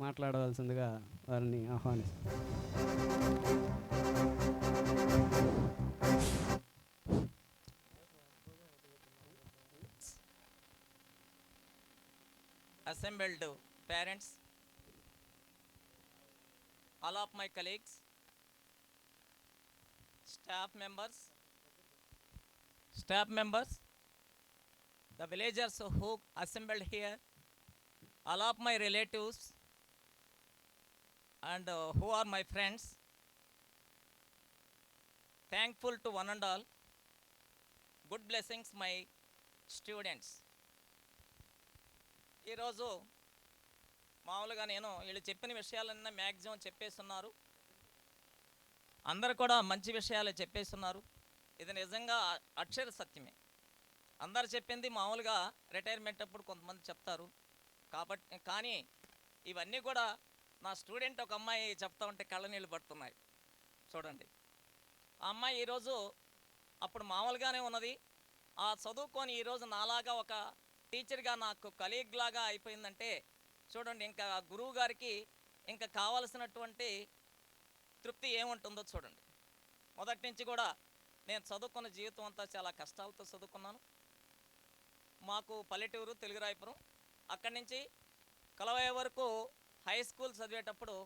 మాట్లాడవలసిందిగా వారిని ఆహ్వానిస్తాను. Assembled parents, all of my colleagues, staff members, the villagers who assembled here, all of my relatives and who are my friends, thankful to one and all, good blessings my students. ఈరోజు మామూలుగా నేను వీళ్ళు చెప్పిన విషయాలన్నీ maximum చెప్పేస్తున్నారు. అందరు కూడా మంచి విషయాలే చెప్పేస్తున్నారు. ఇది నిజంగా అక్షర సత్యమే. అందరు చెప్పింది మామూలుగా రిటైర్మెంట్ అప్పుడు కొంతమంది చెప్తారు కాబట్టి, కానీ ఇవన్నీ కూడా నా స్టూడెంట్ ఒక అమ్మాయి చెప్తా ఉంటే కళ్ళ నీళ్ళు పడుతున్నాయి. చూడండి, ఆ అమ్మాయి ఈరోజు అప్పుడు మామూలుగానే ఉన్నది, ఆ చదువుకొని ఈరోజు నాలాగా ఒక టీచర్గా నాకు కలీగ్ లాగా అయిపోయిందంటే చూడండి, ఇంకా గురువు గారికి ఇంకా కావాల్సినటువంటి తృప్తి ఏముంటుందో చూడండి. మొదటి నుంచి కూడా నేను చదువుకున్న జీవితం అంతా చాలా కష్టాలతో చదువుకున్నాను. మాకు పల్లెటూరు తెలుగురాయపురం, అక్కడి నుంచి కలవయ్య వరకు హై స్కూల్ చదివేటప్పుడు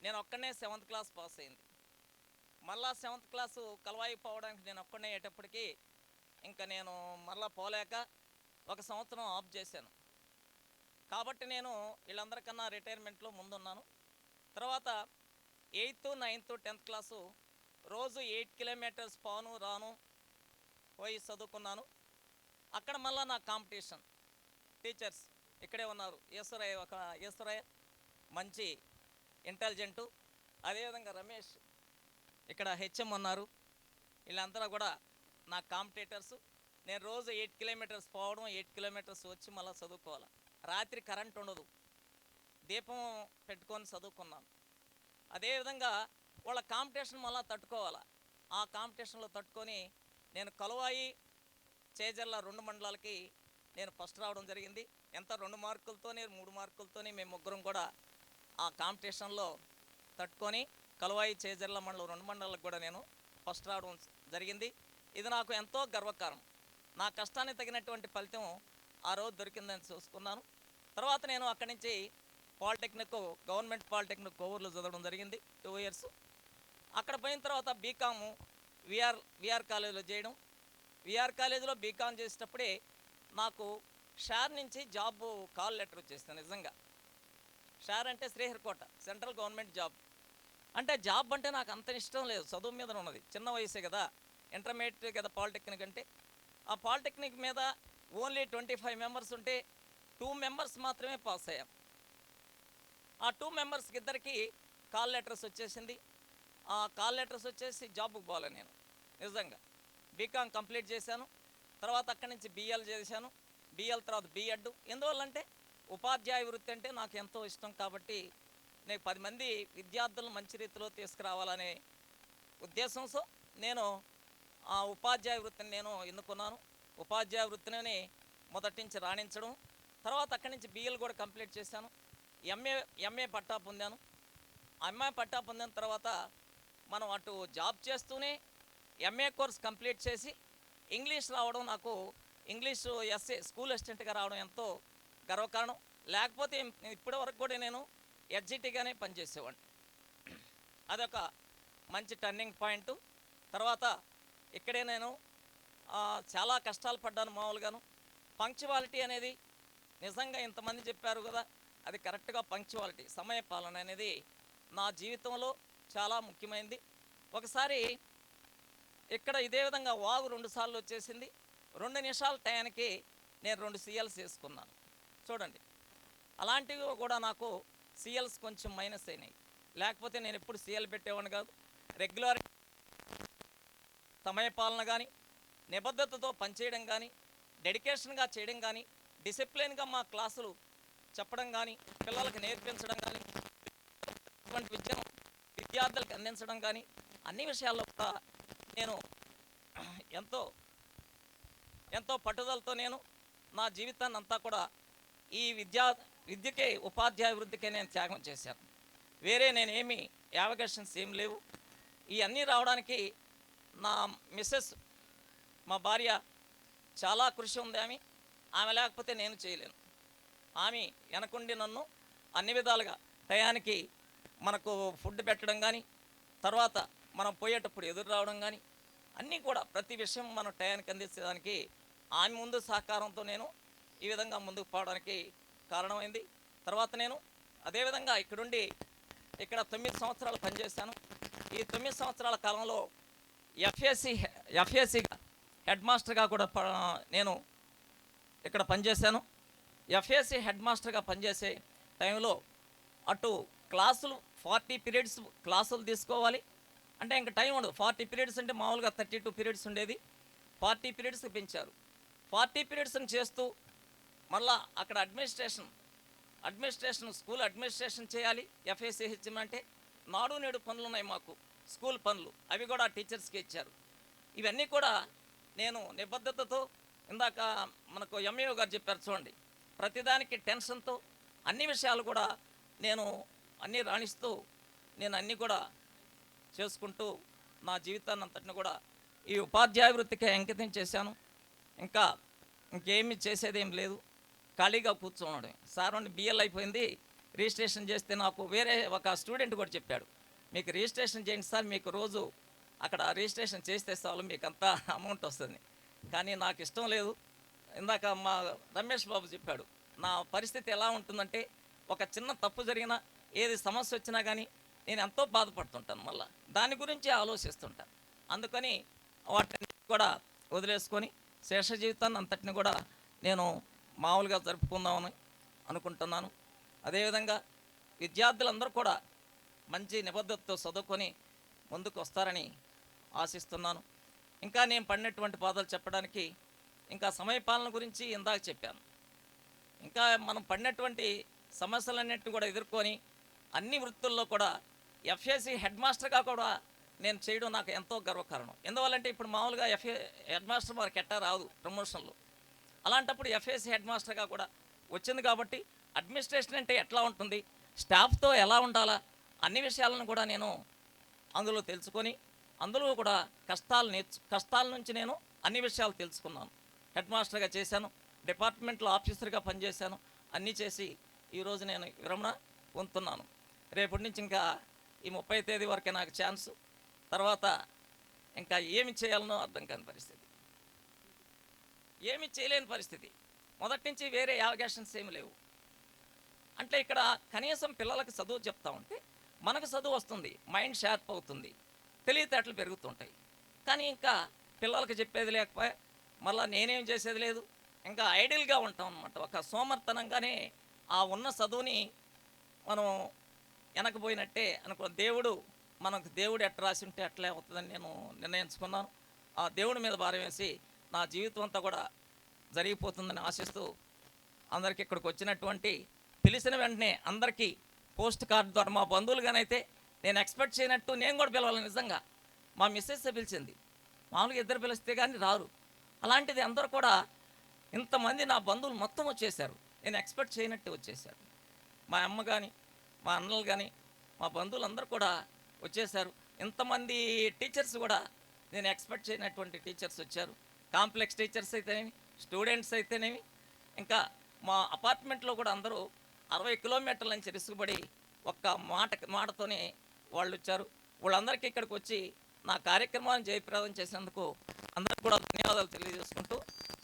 నేను ఒక్కడనే 7th క్లాస్ పాస్ అయింది. మళ్ళా 7th క్లాసు కలవాయి పోవడానికి నేను ఒక్కడనే అయ్యేటప్పటికి ఇంకా నేను మళ్ళా పోలేక 1 సంవత్సరం ఆఫ్ చేశాను. కాబట్టి నేను వీళ్ళందరికన్నా రిటైర్మెంట్లో ముందున్నాను. తర్వాత 8th, 9th, 10th క్లాసు రోజు 8 కిలోమీటర్స్ పోను రాను పోయి చదువుకున్నాను. అక్కడ మళ్ళీ నా కాంపిటీషన్ టీచర్స్ ఇక్కడే ఉన్నారు. ఈశ్వరయ్య మంచి ఇంటెలిజెంటు, అదేవిధంగా రమేష్ ఇక్కడ హెచ్ఎం ఉన్నారు. వీళ్ళందరూ కూడా నా కాంపిటేటర్స్. నేను రోజు 8 కిలోమీటర్స్ పోవడం, 8 కిలోమీటర్స్ వచ్చి మళ్ళీ చదువుకోవాలి. రాత్రి కరెంట్ ఉండదు, దీపం పెట్టుకొని చదువుకున్నాను. అదేవిధంగా వాళ్ళ కాంపిటీషన్ మళ్ళీ తట్టుకోవాలి. ఆ కాంపిటీషన్లో తట్టుకొని నేను కలువాయి, చేజర్ల 2 మండలాలకి నేను ఫస్ట్ రావడం జరిగింది. ఎంత 2 మార్కులతోనే 3 మార్కులతోనే మేము ముగ్గురం కూడా ఆ కాంపిటీషన్లో తట్టుకొని కలువాయి, చేజర్ల మండలం 2 మండలాలకు కూడా నేను ఫస్ట్ రావడం జరిగింది. ఇది నాకు ఎంతో గర్వకారణం. నా కష్టానికి తగినటువంటి ఫలితం ఆ రోజు దొరికిందని చూసుకున్నాను. తర్వాత నేను అక్కడి నుంచి పాలిటెక్నిక్, గవర్నమెంట్ పాలిటెక్నిక్ కోవూరులో చదవడం జరిగింది 2 years. అక్కడ పోయిన తర్వాత బీకాము విఆర్ కాలేజీలో చేయడం. విఆర్ కాలేజీలో బీకామ్ చేసేటప్పుడే నాకు షార్ నుంచి జాబ్ కాల్ లెటర్ వచ్చేసింది. నిజంగా షార్ అంటే శ్రీహరికోట సెంట్రల్ గవర్నమెంట్ జాబ్. అంటే జాబ్ అంటే నాకు అంత ఇష్టం లేదు, చదువు మీద ఉన్నది. చిన్న వయసే కదా, ఇంటర్మీడియట్ కదా పాలిటెక్నిక్ అంటే. ఆ పాలిటెక్నిక్ మీద ఓన్లీ 25 మెంబర్స్ ఉంటే 2 మెంబర్స్ మాత్రమే పాస్ అయ్యాం. ఆ 2 మెంబర్స్కి ఇద్దరికి కాల్ లెటర్స్ వచ్చేసింది. కాల్ లెటర్స్ వచ్చేసి జాబ్కి పోలే నేను నిజంగా. బీకామ్ కంప్లీట్ చేశాను, తర్వాత అక్కడి నుంచి బిఎల్ చేశాను, బిఎల్ తర్వాత బిఎడ్. ఎందువల్లంటే ఉపాధ్యాయ వృత్తి అంటే నాకు ఎంతో ఇష్టం కాబట్టి నేను 10 మంది విద్యార్థులను మంచి రీతిలో తీసుకురావాలనే ఉద్దేశంతో నేను ఆ ఉపాధ్యాయ వృత్తిని నేను ఎన్నుకున్నాను. ఉపాధ్యాయ వృత్తిని మొదటి నుంచి రాణించడం, తర్వాత అక్కడి నుంచి బిఎల్ కూడా కంప్లీట్ చేశాను, ఎంఏ పట్టా పొందాను. ఎంఏ పట్టా పొందిన తర్వాత మనం అటు జాబ్ చేస్తూనే ఎంఏ కోర్స్ కంప్లీట్ చేసి ఇంగ్లీష్ రావడం, నాకు ఇంగ్లీషు ఎస్ఏ స్కూల్ అసిస్టెంట్గా రావడం ఎంతో గర్వకారణం. లేకపోతే ఇప్పటి వరకు కూడా నేను ఎడ్జిటీగానే పనిచేసేవాడిని. అదొక మంచి టర్నింగ్ పాయింట్. తర్వాత ఇక్కడే నేను చాలా కష్టాలు పడ్డాను మామూలుగాను. పంక్చువాలిటీ అనేది నిజంగా ఇంతమంది చెప్పారు కదా, అది కరెక్ట్గా పంక్చువాలిటీ సమయ పాలన అనేది నా జీవితంలో చాలా ముఖ్యమైనది. ఒకసారి ఇక్కడ ఇదే విధంగా వాగు 2 సార్లు వచ్చేసింది. 2 నిమిషాల టయానికి నేను 2 సీఎల్స్ వేసుకున్నాను చూడండి. అలాంటివి కూడా నాకు సీఎల్స్ కొంచెం మైనస్ అయినాయి. లేకపోతే నేను ఎప్పుడు సీఎల్ పెట్టేవాడిని కాదు. రెగ్యులర్ సమయపాలన కానీ, నిబద్ధతతో పనిచేయడం కానీ, డెడికేషన్గా చేయడం కానీ, డిసిప్లిన్గా మా క్లాసులు చెప్పడం కానీ, పిల్లలకు నేర్పించడం కానీ, అటువంటి విద్యను విద్యార్థులకు అందించడం కానీ, అన్ని విషయాల్లో కూడా నేను ఎంతో పట్టుదలతో నేను నా జీవితాన్ని అంతా కూడా ఈ విద్యకే ఉపాధ్యాయ వృద్ధికే నేను త్యాగం చేశాను. వేరే నేనేమి యావగేషన్స్ ఏం లేవు. ఈ అన్నీ రావడానికి నా మిస్సెస్, మా భార్య చాలా కృషి ఉంది. ఆమె లేకపోతే నేను చేయలేను. ఆమె వెనకుండి నన్ను అన్ని విధాలుగా టయానికి మనకు ఫుడ్ పెట్టడం కానీ, తర్వాత మనం పోయేటప్పుడు ఎదురు రావడం కానీ, అన్నీ కూడా ప్రతి విషయం మనం టయానికి అందించడానికి ఆమె ముందు సహకారంతో నేను ఈ విధంగా ముందుకు పోవడానికి కారణమైంది. తర్వాత నేను అదేవిధంగా ఇక్కడ 9 సంవత్సరాలు పనిచేశాను. ఈ 9 సంవత్సరాల కాలంలో ఎఫ్ఏసీగా హెడ్ మాస్టర్గా కూడా నేను ఇక్కడ పనిచేశాను. ఎఫ్ఏసీ హెడ్ మాస్టర్గా పనిచేసే టైంలో అటు క్లాసులు 40 పీరియడ్స్ క్లాసులు తీసుకోవాలి. అంటే ఇంకా టైం ఉండదు. 40 పీరియడ్స్ అంటే మామూలుగా 32 పీరియడ్స్ ఉండేది, 40 పీరియడ్స్కి పెంచారు. 40 పీరియడ్స్ని చేస్తూ మళ్ళా అక్కడ అడ్మినిస్ట్రేషన్ స్కూల్ అడ్మినిస్ట్రేషన్ చేయాలి. ఎఫ్ఏసీహెచ్ఎం అంటే నాడు నేడు పనులు ఉన్నాయి మాకు, స్కూల్ పనులు, అవి కూడా టీచర్స్కి ఇచ్చారు. ఇవన్నీ కూడా నేను నిబద్ధతతో, ఇందాక మనకు ఎంఏఓ గారు చెప్పారు చూడండి, ప్రతిదానికి టెన్షన్తో అన్ని విషయాలు కూడా నేను అన్నీ రాణిస్తూ నేను అన్నీ కూడా చేసుకుంటూ నా జీవితాన్ని అంతటిని కూడా ఈ ఉపాధ్యాయ వృత్తికి అంకితం చేశాను. ఇంకేమీ చేసేదేం లేదు, ఖాళీగా కూర్చోవడం. సార్ నుండి బిఎల్ అయిపోయింది, రిజిస్ట్రేషన్ చేస్తే నాకు వేరే ఒక స్టూడెంట్ కూడా చెప్పాడు, మీకు రిజిస్ట్రేషన్ చేయండి సార్, మీకు రోజు అక్కడ రిజిస్ట్రేషన్ చేస్తే చాలు మీకు అంతా అమౌంట్ వస్తుంది. కానీ నాకు ఇష్టం లేదు. ఇందాక మా రమేష్ బాబు చెప్పాడు, నా పరిస్థితి ఎలా ఉంటుందంటే ఒక చిన్న తప్పు జరిగినా, ఏది సమస్య వచ్చినా కానీ నేను ఎంతో బాధపడుతుంటాను. మళ్ళీ దాని గురించి ఆలోచిస్తుంటాను. అందుకని వాటిని కూడా వదిలేసుకొని శేష జీవితాన్ని అంతటిని కూడా నేను మామూలుగా జరుపుకుందామని అనుకుంటున్నాను. అదేవిధంగా విద్యార్థులందరూ కూడా మంచి నిబద్ధతతో చదువుకొని ముందుకు వస్తారని ఆశిస్తున్నాను. ఇంకా నేను పడినటువంటి బాధలు చెప్పడానికి, ఇంకా సమయపాలన గురించి ఇందాక చెప్పాను. ఇంకా మనం పడినటువంటి సమస్యలన్నింటినీ కూడా ఎదుర్కొని అన్ని వృత్తుల్లో కూడా ఎఫ్ఏసీ హెడ్ మాస్టర్గా కూడా నేను చేయడం నాకు ఎంతో గర్వకారణం. ఎందువల్లంటే ఇప్పుడు మామూలుగా హెడ్ మాస్టర్ మనకి ఎట్టా రాదు ప్రమోషన్లు. అలాంటప్పుడు ఎఫ్ఏసీ హెడ్ మాస్టర్గా కూడా వచ్చింది కాబట్టి అడ్మినిస్ట్రేషన్ అంటే ఎట్లా ఉంటుంది, స్టాఫ్తో ఎలా ఉండాలా, అన్ని విషయాలను కూడా నేను అందులో తెలుసుకొని అందులో కూడా కష్టాల నుంచి నేను అన్ని విషయాలు తెలుసుకున్నాను. హెడ్ మాస్టర్గా చేశాను, డిపార్ట్మెంట్లో ఆఫీసర్గా పనిచేశాను, అన్నీ చేసి ఈరోజు నేను విరమణ పొందుతున్నాను. రేపటి నుంచి ఇంకా ఈ 30వ తేదీ వరకే నాకు ఛాన్స్. తర్వాత ఇంకా ఏమి చేయాలనో అర్థం కాని పరిస్థితి, ఏమి చేయలేని పరిస్థితి. మొదటి నుంచి వేరే యావగేషన్స్ ఏమి లేవు. అంటే ఇక్కడ కనీసం పిల్లలకు చదువు చెప్తా ఉంటే మనకు చదువు వస్తుంది, మైండ్ షార్ప్ అవుతుంది, తెలివితేటలు పెరుగుతుంటాయి. కానీ ఇంకా పిల్లలకు చెప్పేది లేకపోయా, మళ్ళీ నేనేం చేసేది లేదు, ఇంకా ఐడియల్గా ఉంటాం అన్నమాట. ఒక సోమర్తనంగానే ఆ ఉన్న చదువుని మనం వెనకపోయినట్టే అనుకో. దేవుడు మనకు దేవుడు ఎట్లా రాసి ఉంటే అట్లే అవుతుందని నేను నిర్ణయించుకున్నాను. ఆ దేవుడి మీద భారం వేసి నా జీవితం అంతా కూడా జరిగిపోతుందని ఆశిస్తూ అందరికీ ఇక్కడికి వచ్చినటువంటి పిలిచిన వెంటనే అందరికీ పోస్ట్ కార్డు ద్వారా మా బంధువులుగానైతే నేను ఎక్స్పెక్ట్ చేయనట్టు నేను కూడా పిలవాలి. నిజంగా మా మిస్సెస్ పిలిచింది, మామూలుగా ఇద్దరు పిలిస్తే కానీ రారు. అలాంటిది అందరూ కూడా ఇంతమంది నా బంధువులు మొత్తం వచ్చేసారు, నేను ఎక్స్పెక్ట్ చేయనట్టు వచ్చేసారు. మా అమ్మ కానీ మా అన్నలు కానీ మా బంధువులందరూ కూడా వచ్చేసారు. ఇంతమంది టీచర్స్ కూడా నేను ఎక్స్పెక్ట్ చేయనటువంటి టీచర్స్ వచ్చారు. కాంప్లెక్స్ టీచర్స్ అయితేనేమి, స్టూడెంట్స్ అయితేనేమి, ఇంకా మా అపార్ట్మెంట్లో కూడా అందరూ 60 కిలోమీటర్ల నుంచి రిసుగుబడి ఒక్క మాటతోనే వాళ్ళు వచ్చారు. వాళ్ళందరికీ ఇక్కడికి వచ్చి నా కార్యక్రమాన్ని జయప్రదం చేసినందుకు అందరికీ కూడా ధన్యవాదాలు తెలియజేసుకుంటూ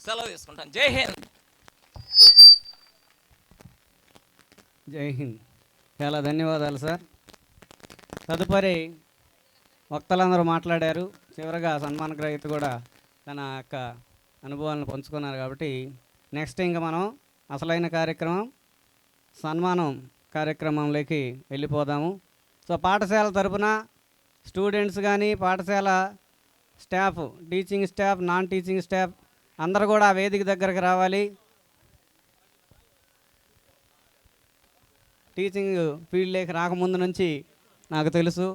సెలవు తీసుకుంటాను. జై హింద్. జై హింద్. చాలా ధన్యవాదాలు సార్. తదుపరి వక్తలందరూ మాట్లాడారు. చివరిగా సన్మాన గ్రహీత కూడా తన యొక్క అనుభవాలను పంచుకున్నారు. కాబట్టి నెక్స్ట్ ఇంకా మనం అసలైన కార్యక్రమం సన్మానం కార్యక్రమంలోకి వెళ్ళిపోదాము. సో పాఠశాల తరపున స్టూడెంట్స్ కానీ పాఠశాల staff, teaching staff, non teaching staff అందరూ కూడా వేదిక దగ్గరకు రావాలి. టీచింగ్ ఫీల్డ్లోకి రాకముందు నుంచి నాకు తెలుసు,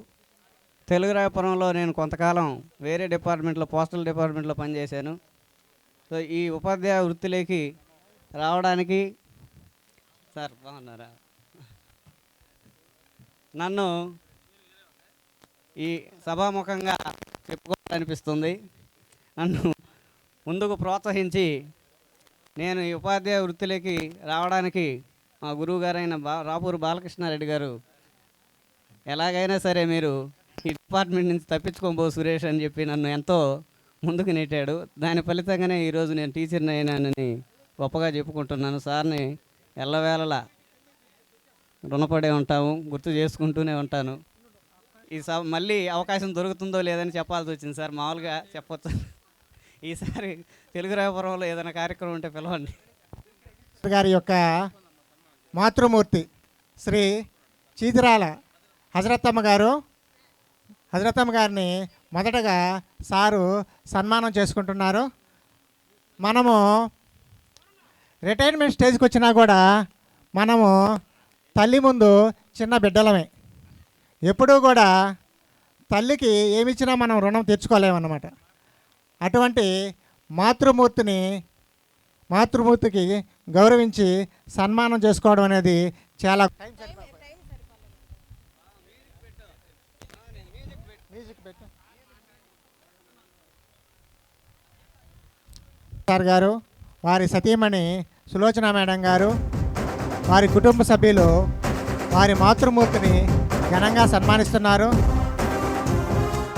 తెలుగురాయపురంలో నేను కొంతకాలం వేరే డిపార్ట్మెంట్లో, పోస్టల్ డిపార్ట్మెంట్లో పనిచేశాను. సో ఈ ఉపాధ్యాయ వృత్తిలోకి రావడానికి సార్ బాగున్నారా, నన్ను ఈ సభాముఖంగా చెప్పుకోవాలనిపిస్తుంది. నన్ను ముందుకు ప్రోత్సహించి నేను ఈ ఉపాధ్యాయ వృత్తిలోకి రావడానికి మా గురువు గారైన రాపూరు బాలకృష్ణారెడ్డి గారు ఎలాగైనా సరే మీరు ఈ డిపార్ట్మెంట్ నుంచి తప్పించుకోబో సురేష్ అని చెప్పి నన్ను ఎంతో ముందుకు నెట్టాడు. దాని ఫలితంగానే ఈరోజు నేను టీచర్ని అయినానని గొప్పగా చెప్పుకుంటున్నాను. సార్ని ఎల్లవేళలా రుణపడే ఉంటాము, గుర్తు చేసుకుంటూనే ఉంటాను. ఈ మళ్ళీ అవకాశం దొరుకుతుందో లేదని చెప్పాల్సి వచ్చింది సార్. మామూలుగా చెప్పొచ్చు, ఈసారి తెలుగురాయపురంలో ఏదైనా కార్యక్రమం ఉంటే పిలవండి. గారి యొక్క మాతృమూర్తి శ్రీ చీతిరాల హజరత్తమ్మ గారిని మొదటగా సారు సన్మానం చేసుకుంటున్నారు. మనము రిటైర్మెంట్ స్టేజ్కి వచ్చినా కూడా మనము తల్లి ముందు చిన్న బిడ్డలమే. ఎప్పుడూ కూడా తల్లికి ఏమిచ్చినా మనం రుణం తీర్చుకోలేమన్నమాట. అటువంటి మాతృమూర్తికి గౌరవించి సన్మానం చేసుకోవడం అనేది చాలా సార్ గారు, వారి సతీమణి సులోచన మేడం గారు, వారి కుటుంబ సభ్యులు వారి మాతృమూర్తిని ఘనంగా సన్మానిస్తున్నారు.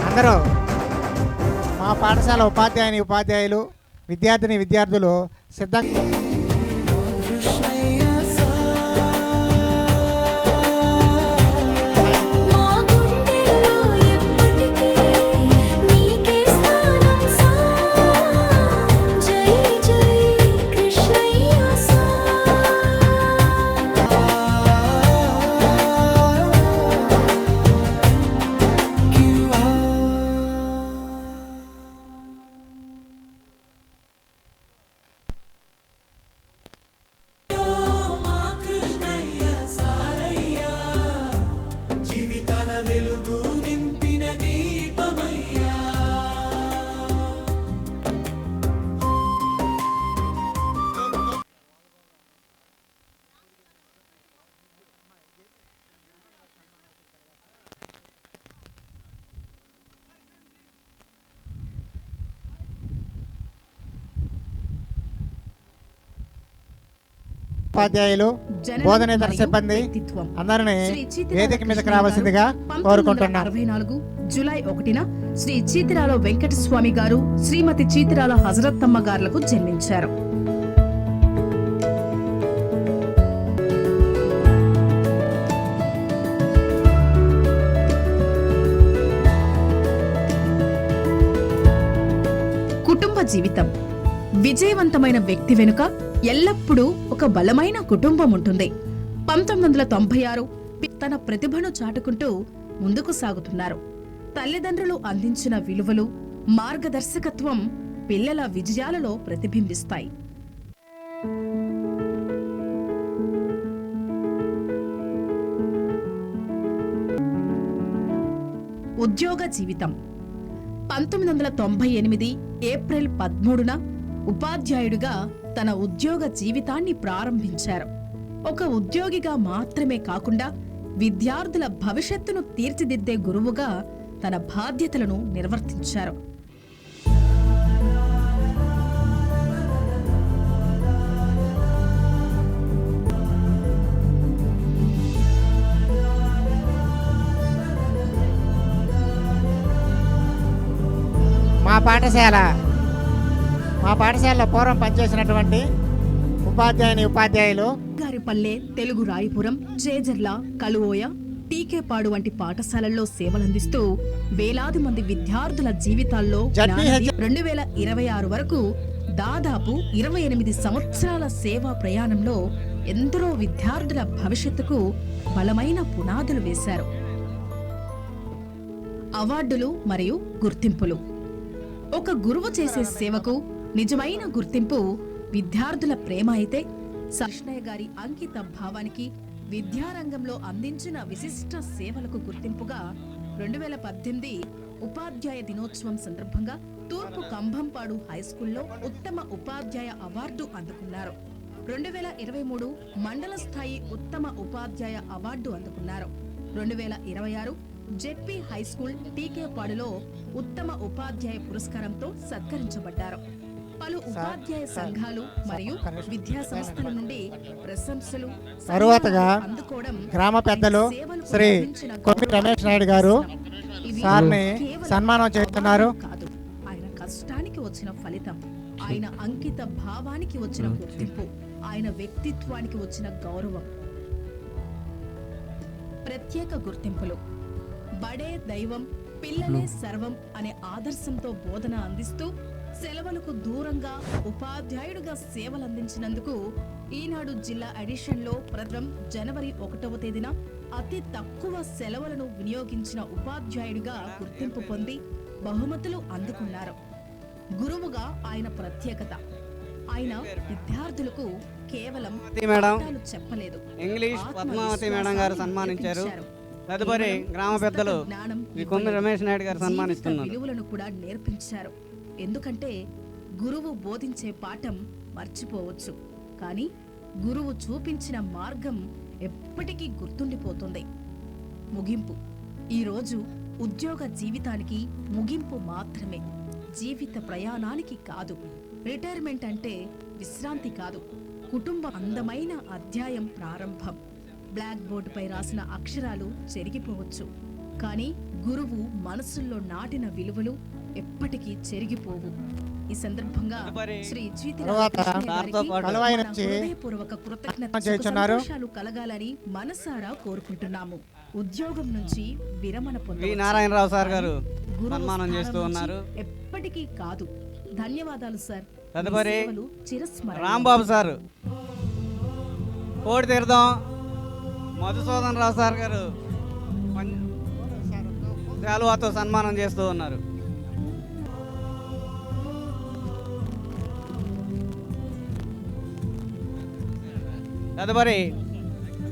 అందరూ మా పాఠశాల ఉపాధ్యాయులు, విద్యార్థులు సిద్ధంగా ఉపాధ్యాయులు, బోధనేతర సిబ్బంది అందరినీ వేదిక మీదకి రావాల్సిందిగా కోరుకుంటున్నాను. 1964 జూలై 1న శ్రీ చీతిరాల వెంకట స్వామి గారు, శ్రీమతి చీతిరాల హజరత్తమ్మ గారులకు జన్మించారు. కుటుంబ జీవితం. విజయవంతమైన వ్యక్తి వెనుక ఎల్లప్పుడూ ఒక బలమైన కుటుంబం ఉంటుంది. 1996 తన ప్రతిభను చాటుకుంటూ ముందుకు సాగుతున్నారు. తల్లిదండ్రులు అందించిన విలువలు, మార్గదర్శకత్వం పిల్లల విజయాలలో ప్రతిబింబిస్తాయి. ఉద్యోగ జీవితం 1998 ఏప్రిల్ 13న ఉపాధ్యాయుడిగా తన ఉద్యోగ జీవితాన్ని ప్రారంభించారు. ఒక ఉద్యోగిగా మాత్రమే కాకుండా విద్యార్థుల భవిష్యత్తును తీర్చిదిద్దే గురువుగా తన బాధ్యతలను నిర్వర్తించారు. మా పాఠశాలలో పూర్వం పనిచేసినటువంటి ఉపాధ్యాయులు గారిపల్లె, తెలుగు రాయపురం, చేజర్ల, కలువోయ, టీకేపాడు వంటి పాఠశాలల్లో సేవలందిస్తూ వేలాది మంది విద్యార్థుల జీవితాల్లో 2026 వరకు దాదాపు 28 సంవత్సరాల సేవా ప్రయాణంలో ఎందరో విద్యార్థుల భవిష్యత్తుకు బలమైన పునాదులు వేశారు. అవార్డులు మరియు గుర్తింపులు. ఒక గురువు చేసే సేవకు నిజమైన గుర్తింపు విద్యార్థుల ప్రేమ అయితే, కృష్ణయ్య గారి అంకిత భావానికి, విద్యారంగంలో అందించిన విశిష్ట సేవలకు గుర్తింపుగా 2018 ఉపాధ్యాయ దినోత్సవం సందర్భంగా తూర్పు కంభంపాడు హైస్కూల్లో ఉత్తమ ఉపాధ్యాయ అవార్డు అందుకున్నారు. 2023 మండల స్థాయి ఉత్తమ ఉపాధ్యాయ అవార్డు అందుకున్నారు. 2026 జెడ్పీ హైస్కూల్ టీకేపాడులో ఉత్తమ ఉపాధ్యాయ పురస్కారంతో సత్కరించబడ్డారు. పలు ఉపాధ్యాయ సంఘాలు మరియు విద్యా సంస్థల నుండి ప్రశంసలు తరువాతగా గ్రామ పెద్దలు శ్రీ కొమ్మి రమేష్ నాయుడు గారు సార్ని సన్మానం చేస్తున్నారు. కాదు, ఆయన కష్టానికి వచ్చిన ఫలితం, ఆయన అంకిత భావానికి వచ్చిన గుర్తింపు, ఆయన వ్యక్తిత్వానికి వచ్చిన గౌరవం. ప్రత్యేక గుర్తింపులు. బడే దైవం, పిల్లలే సర్వం అనే ఆదర్శంతో బోధన అందిస్తూ సెలవులకు దూరంగా ఉపాధ్యాయుడిగా సేవలందించినందుకు ఈనాడు జిల్లా ఎడిషన్లో ప్రథం జనవరి 1వ తేదీన అతి తక్కువ సెలవులను వినియోగించిన ఉపాధ్యాయుడిగా గుర్తింపు పొంది బహుమతులు అందుకున్నారు. గురువుగా ఆయన ప్రత్యేకత, ఆయన విద్యార్థులకు కేవలం పాఠాలు చెప్పలేదు, ఇంగ్లీష్ పద్మావతి మేడం గారు సన్మానించారు. తదుపరి గ్రామ పెద్దలు కొమ్మి రమేష్ నాయుడు గారు సన్మానిస్తున్నారు. విలువలను కూడా నేర్పించారు. ఎందుకంటే గురువు బోధించే పాఠం మర్చిపోవచ్చు, కానీ గురువు చూపించిన మార్గం ఎప్పటికీ గుర్తుండిపోతుంది. ముగింపు. ఈరోజు ఉద్యోగ జీవితానికి ముగింపు మాత్రమే, జీవిత ప్రయాణానికి కాదు. రిటైర్మెంట్ అంటే విశ్రాంతి కాదు, కుటుంబ అందమైన అధ్యాయం ప్రారంభం. బ్లాక్ బోర్డుపై రాసిన అక్షరాలు చెరిగిపోవచ్చు, కానీ గురువు మనసుల్లో నాటిన విలువలు ఎప్పటికీ చెరిగిపోవు. ఈ సందర్భంగా శ్రీ హృదయపూర్వక కృతజ్ఞతలు కలగాలని మనసారా కోరుకుంటున్నాము. ఉద్యోగం నుంచి విరమణ నారాయణరావు సార్ గారు సన్మానం చేస్తూ ఉన్నారు. ఎప్పటికీ కాదు. ధన్యవాదాలు సార్. తదుపరి చిరస్మరణ. రాంబాబు సార్, కోడి తీర్థం మధుసూదన్ రావు సార్ గారు శాలువాతో సన్మానం చేస్తూ ఉన్నారు. తదుపరి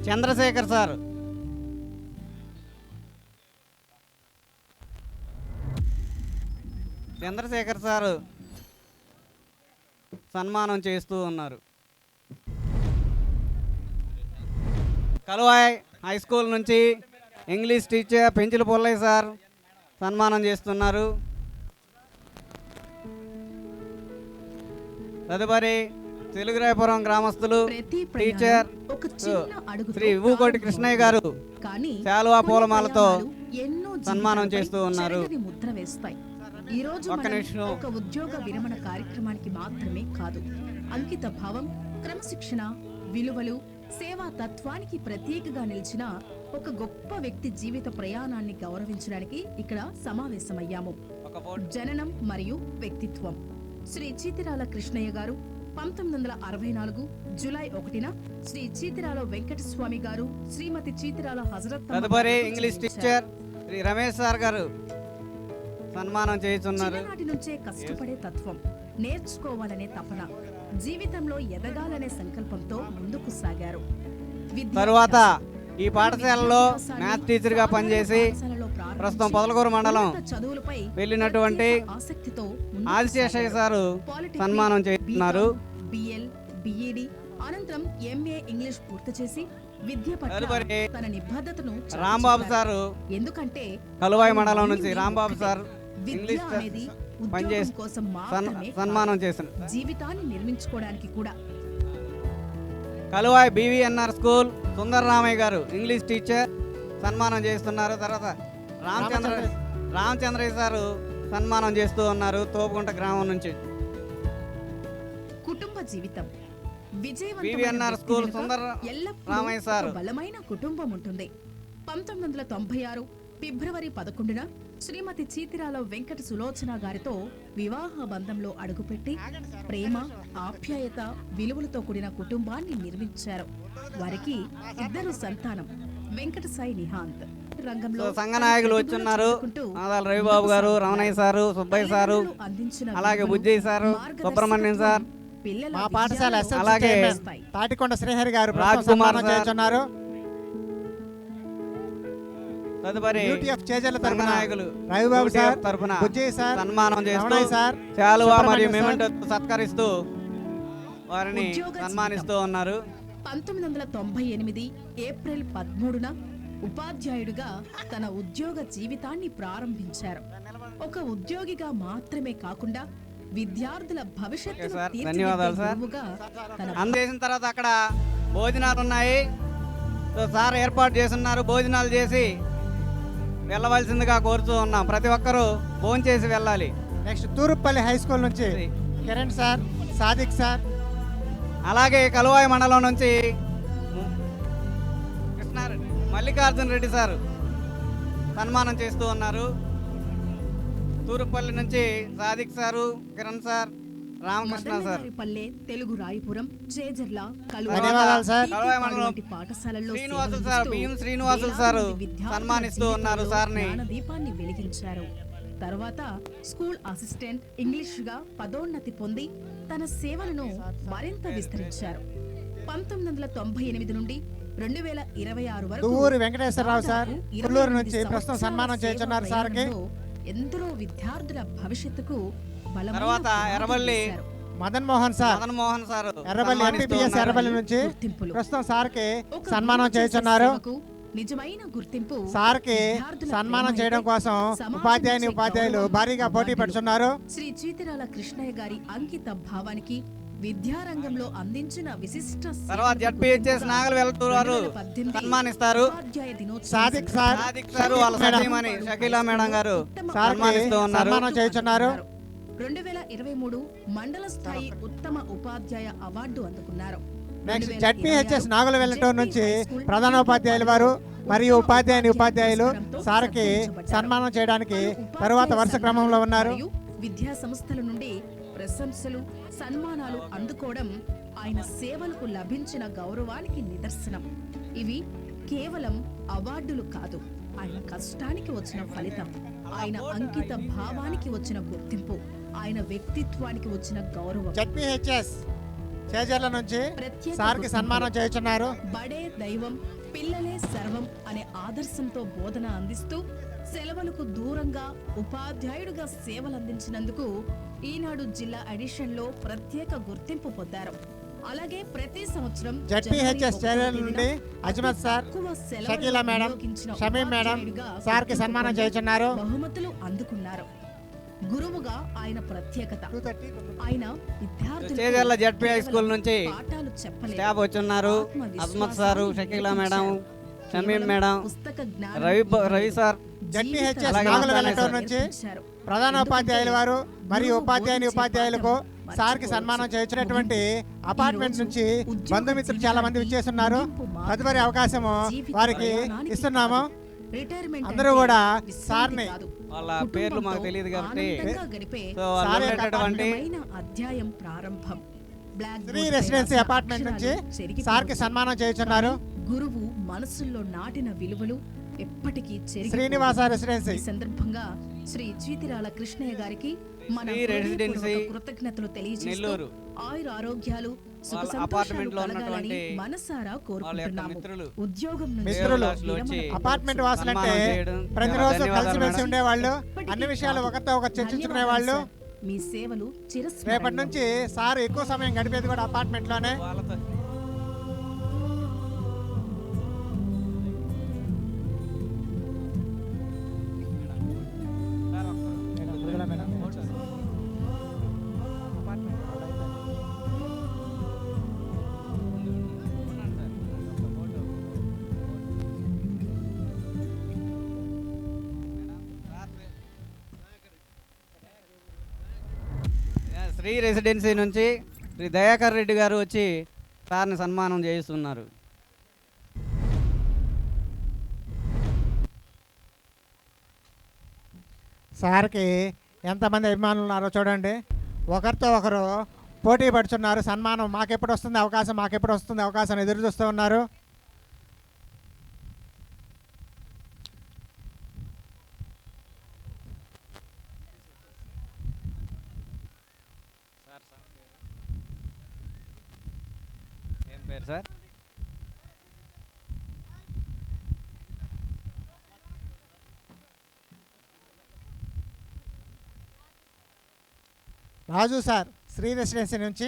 చంద్రశేఖర్ సార్, సన్మానం చేస్తూ ఉన్నారు. కలువాయ్ హై స్కూల్ నుంచి ఇంగ్లీష్ టీచర్ పెంచుల పుల్లయ్య సార్ సన్మానం చేస్తున్నారు. తదుపరి తెలుగురాయపురం గ్రామస్తులు టీచర్ శ్రీ ఊకోటి కృష్ణయ్య గారు శాలువా పూలమాలతో సన్మానం చేస్తూ ఉన్నారు. ఈ రోజు ఒక ఉద్యోగ విరమణ కార్యక్రమానికి మాత్రమే కాదు, అంకిత భావం, క్రమశిక్షణ, విలువలు, సేవా తత్వానికి ప్రతీకగా నిలిచిన ఒక గొప్ప వ్యక్తి జీవిత ప్రయాణాన్ని గౌరవించడానికి ఇక్కడ సమావేశమయ్యాము. జననం మరియు వ్యక్తిత్వం. శ్రీ చీతిరాల కృష్ణయ్య గారు 1964 జూలై 1న Shri Chitirala Venkataswamy garu, Shrimati Chitirala Hazrat English teacher Shri Ramesh sir garu సన్మానం చేస్తున్నారు. చిన్ననాటి నుంచే కష్టపడే తత్వం, నేర్చుకోవాలనే తపన, జీవితంలో ఎదగాలనే సంకల్పంతో ముందుకు సాగారు. తరువాత ఈ పాఠశాలలో మ్యాథ్స్ టీచర్గా పనిచేసి ప్రస్తుతం పొదలకూరు మండలం వెళ్ళినటువంటి ఆదిశేషయ్య సారు సన్మానం చేస్తున్నారు. బిఎల్, బిఈడి అనంతరం ఎంఏ ఇంగ్లీష్ పూర్తి చేసి విద్య పట్ల తన నిబద్ధతను రాంబాబు సారు, ఎందుకంటే కలువాయి మండలం నుంచి రాంబాబు సార్ ఇంగ్లీష్ విద్య అనేది ఉద్యోగం పనిచేసి కోసం మాత్రమే సన్మానం చేశారు. జీవితాన్ని నిర్మించుకోవడానికి కూడా. కలువాయి బీవీఎన్ఆర్ స్కూల్ సుందరరామయ్య గారు ఇంగ్లీష్ టీచర్ సన్మానం చేస్తున్నారు. తర్వాత రామచంద్రయ్య సారు సన్మానం చేస్తూ ఉన్నారు తోపుగుంట గ్రామం నుంచి. కుటుంబ జీవితం బీవీఎన్ఆర్ స్కూల్ సుందరరామయ్య సారు బలమైన కుటుంబం ఉంటుంది. 1996 ఫిబ్రవరి 11న శ్రీమతి చీతిరాల వెంకట సులోచన గారితో వివాహ బంధంలో అడుగుపెట్టి ప్రేమ, ఆప్యాయత, విలువలతో కూడిన కుటుంబాన్ని నిర్మించారు. వారికి 2 సంతానం, వెంకట సాయి నిహాంత్. రంగంలో సంఘ నాయకులు వచ్చున్నారు. ఆదాల రవిబాబు గారు, రమణయ్య సారు, సుబ్బయ్య సారు, అలాగే బుజ్జయ్య సారు, సుబ్రహ్మణ్యం సార్, మా పాఠశాల అలాగే తాటికొండ శ్రీహరి గారు రాజ్ కుమార్ చేస్తున్నారు. తదుపరి సంఘ నాయకులు రవిబాబు సార్ తరపున బుజ్జయ్య సార్ సన్మానం చేస్తూ సార్ శాలువా మరియు మెమెంటో సత్కరిస్తూ వారిని సన్మానిస్తూ ఉన్నారు. 1998 ఏప్రిల్ 13న ఉపాధ్యాయుడిగా తన ఉద్యోగ జీవితాన్ని ప్రారంభించారు. ఒక ఉద్యోగిగా మాత్రమే కాకుండా విద్యార్థుల భవిష్యత్తును ధన్యవాదాలు సార్. గురువుగా తన అందజేసిన తర్వాత అక్కడ భోజనాలు ఉన్నాయి. సార్ ఏర్పాటు చేస్తున్నారు. భోజనాలు చేసి వెళ్ళవలసిందిగా కోరుతూ ఉన్నాం. ప్రతి ఒక్కరూ భోజనం చేసి వెళ్ళాలి. నెక్స్ట్ తూరుపల్లి హై స్కూల్ నుంచి కిరణ్ సార్, సాదిక్ సార్, అలాగే కలువాయి మండలం నుంచి కృష్ణారెడ్డి మల్లికార్జున రెడ్డి సార్ సన్మానం చేస్తూ ఉన్నారు. తూరుపల్లి నుంచి Sadiq sir, Kiran sir, Ramakrishna sir. పల్లె, తెలుగు రాయపురం, చేజర్ల, ధన్యవాదాలు సార్. కలువాయి మండలం పాఠశాలల్లో శ్రీనివాసులు సార్, బియ్యం శ్రీనివాసులు సారు సన్మానిస్తూ ఉన్నారు సార్ని. దీపాన్ని వెలిగించారు. తర్వాత స్కూల్ అసిస్టెంట్ ఇంగ్లీష్గా పదోన్నతి పొంది తన సేవలను మరింత విస్తరించారు. 1998 నుండి 2026 వరకు ఊరు వెంకటేశ్వరరావు సార్ పుల్లూరు నుంచి ప్రస్తుతం సన్మానం చేస్తున్నారు సార్కి. ఎందరో విద్యార్థుల భవిష్యత్తుకు తర్వాత ఎర్రబల్లి మదన్ మోహన్ సార్ ఎర్రబల్లి ఎంపీపీఎస్ ఎర్రబల్లి నుంచి ప్రస్తుతం సార్కి సన్మానం చేస్తున్నారు. నిజమైన గుర్తింపు సార్కి సన్మానం చేయడం కోసం ఉపాధ్యాయులు భారీగా పోటీ పెడుతున్నారు. శ్రీ చీతిరాల కృష్ణయ్య గారి అంకిత భావానికి విద్యారంగంలో అందించిన విశిష్ట తర్వాత జడ్పీహెచ్ఎస్ నాగలు వెళ్తున్నారు సన్మానిస్తారు. సాదిక్ సార్ వాళ్ళ సతీమణి షకీలా మేడం గారు సన్మానం చేస్తున్నారు. 2023 మండల స్థాయి ఉత్తమ ఉపాధ్యాయ అవార్డు అందుకున్నారు. నెక్స్ట్ జడ్పీహెచ్ఎస్ నాగుల వెల్లటూరు నుంచి ప్రధానోపాధ్యాయులు వారు మరియు ఉపాధ్యాయులు సార్కి సన్మానం చేయడానికి తరువాత వరుస క్రమంలో ఉన్నారు. విద్యా సంస్థల నుండి ప్రశంసలు, సన్మానాలు అందుకోవడం ఆయన సేవలకు లభించిన గౌరవానికి నిదర్శనం. ఇవి కేవలం అవార్డులు కాదు, ఆయన కష్టానికి వచ్చిన ఫలితం, ఆయన అంకిత భావానికి వచ్చిన గుర్తింపు, ఆయన వ్యక్తిత్వానికి వచ్చిన గౌరవం. జడ్పీహెచ్ఎస్ చేజర్ల నుంచి సార్కి సన్మానం చేస్తున్నారు. బడే దైవం, పిల్లలే సర్వం అనే ఆదర్శంతో బోధన అందిస్తూ సెలవులకు దూరంగా ఉపాధ్యాయుడిగా సేవలు అందించినందుకు ఈనాడు జిల్లా ఎడిషన్లో ప్రత్యేక గుర్తింపు పొందారు. అలాగే ప్రతి సంవత్సరం జడ్పీహెచ్ఎస్ చేజర్ల నుండి Azmat sir, Shakeela madam, Shamim madam సార్కి సన్మానం చేస్తున్నారు. బహుమతులు అందుకున్నారు. గురువుగా ఆయన ప్రత్యేకత, ఆయన చేజర్ల జడ్పీఐ స్కూల్ నుంచి పాఠాలు స్టాఫ్ వచ్చున్నారు. Azmat sir, Shakeela madam, Shamim madam, Ravi sir, ZPHS Nagula Vellaturu నుంచి ప్రధానోపాధ్యాయుల వారు మరియు ఉపాధ్యాయులకు సార్కి సన్మానం చేసినటువంటి అపార్ట్మెంట్ నుంచి బంధుమిత్రులు చాలా మంది విచ్చేస్తున్నారు. తదుపరి అవకాశము వారికి ఇస్తున్నాము. అందరూ కూడా సార్ని, వాళ్ళ పేర్లు మాకు తెలియదు కాబట్టి అధ్యాయం ప్రారంభం. శ్రీ రెసిడెన్సీ అపార్ట్మెంట్ నుంచి సార్కి సన్మానం చేస్తున్నారు. గురువు మనసుల్లో నాటిన విలువలు ఎప్పటికీ చెరిగిపోదు. శ్రీనివాస రెసిడెన్సీ. ఈ సందర్భంగా శ్రీ జీతిరాల కృష్ణయ్య గారికి మన శ్రీ రెసిడెన్సీ హృదయపూర్వక కృతజ్ఞతలు తెలియజేస్తూ నెల్లూరు. ఆయుర ఆరోగ్యాలు సుఖ వాళ్ళ సంతోషాలు అపార్ట్మెంట్లో కలగాలని ఉన్నటువంటి మనసారా వాళ్ళ యొక్క కోరుకుంటున్నాము. మిత్రులు ఉద్యోగం నుంచి మిత్రులు వచ్చి అపార్ట్మెంట్ వాసులంటే సన్మానం చేయడం ప్రతిరోజు ధన్యవాదాలు కలిసిమెలిసి మేడం. ఉండేవాళ్ళు, ఇప్పటికీ అన్ని విషయాలు కాదు. ఒకరితో ఒకరు చర్చించుకునే వాళ్ళు. ధన్యవాదాలు సార్. మీ సేవలు రేపటి చిరస్మరణీయం. నుంచి సార్ ఎక్కువ సమయం గడిపేది కూడా అపార్ట్మెంట్లోనే. వాళ్ళతో శ్రీ రెసిడెన్సీ నుంచి శ్రీ దయాకర్ రెడ్డి గారు వచ్చి సార్ని సన్మానం చేయిస్తున్నారు. సార్కి ఎంతమంది అభిమానులు ఉన్నారో చూడండి. ఒకరితో ఒకరు పోటీ పడుతున్నారు. సన్మానం మాకెప్పుడు వస్తుంది అవకాశం, మాకెప్పుడు వస్తుంది అవకాశం అని ఎదురు చూస్తూ ఉన్నారు. ఏం పేరు సార్? రాజు సార్ శ్రీ రెసిడెన్సీ నుంచి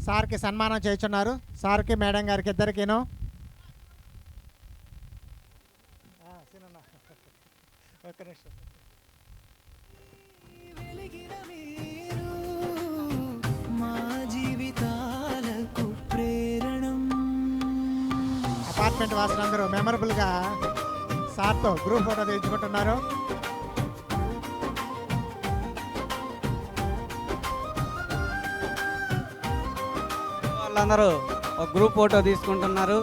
సార్కి సన్మానం చేస్తున్నారు. సార్కి మేడం గారికి ఇద్దరికిను. ఒక్క నిమిషం. అపార్ట్మెంట్ వాసులందరూ మెమరబుల్గా సార్తో గ్రూప్ ఫోటో తీయించుకుంటున్నారు. వాళ్ళందరూ ఒక గ్రూప్ ఫోటో తీసుకుంటున్నారు.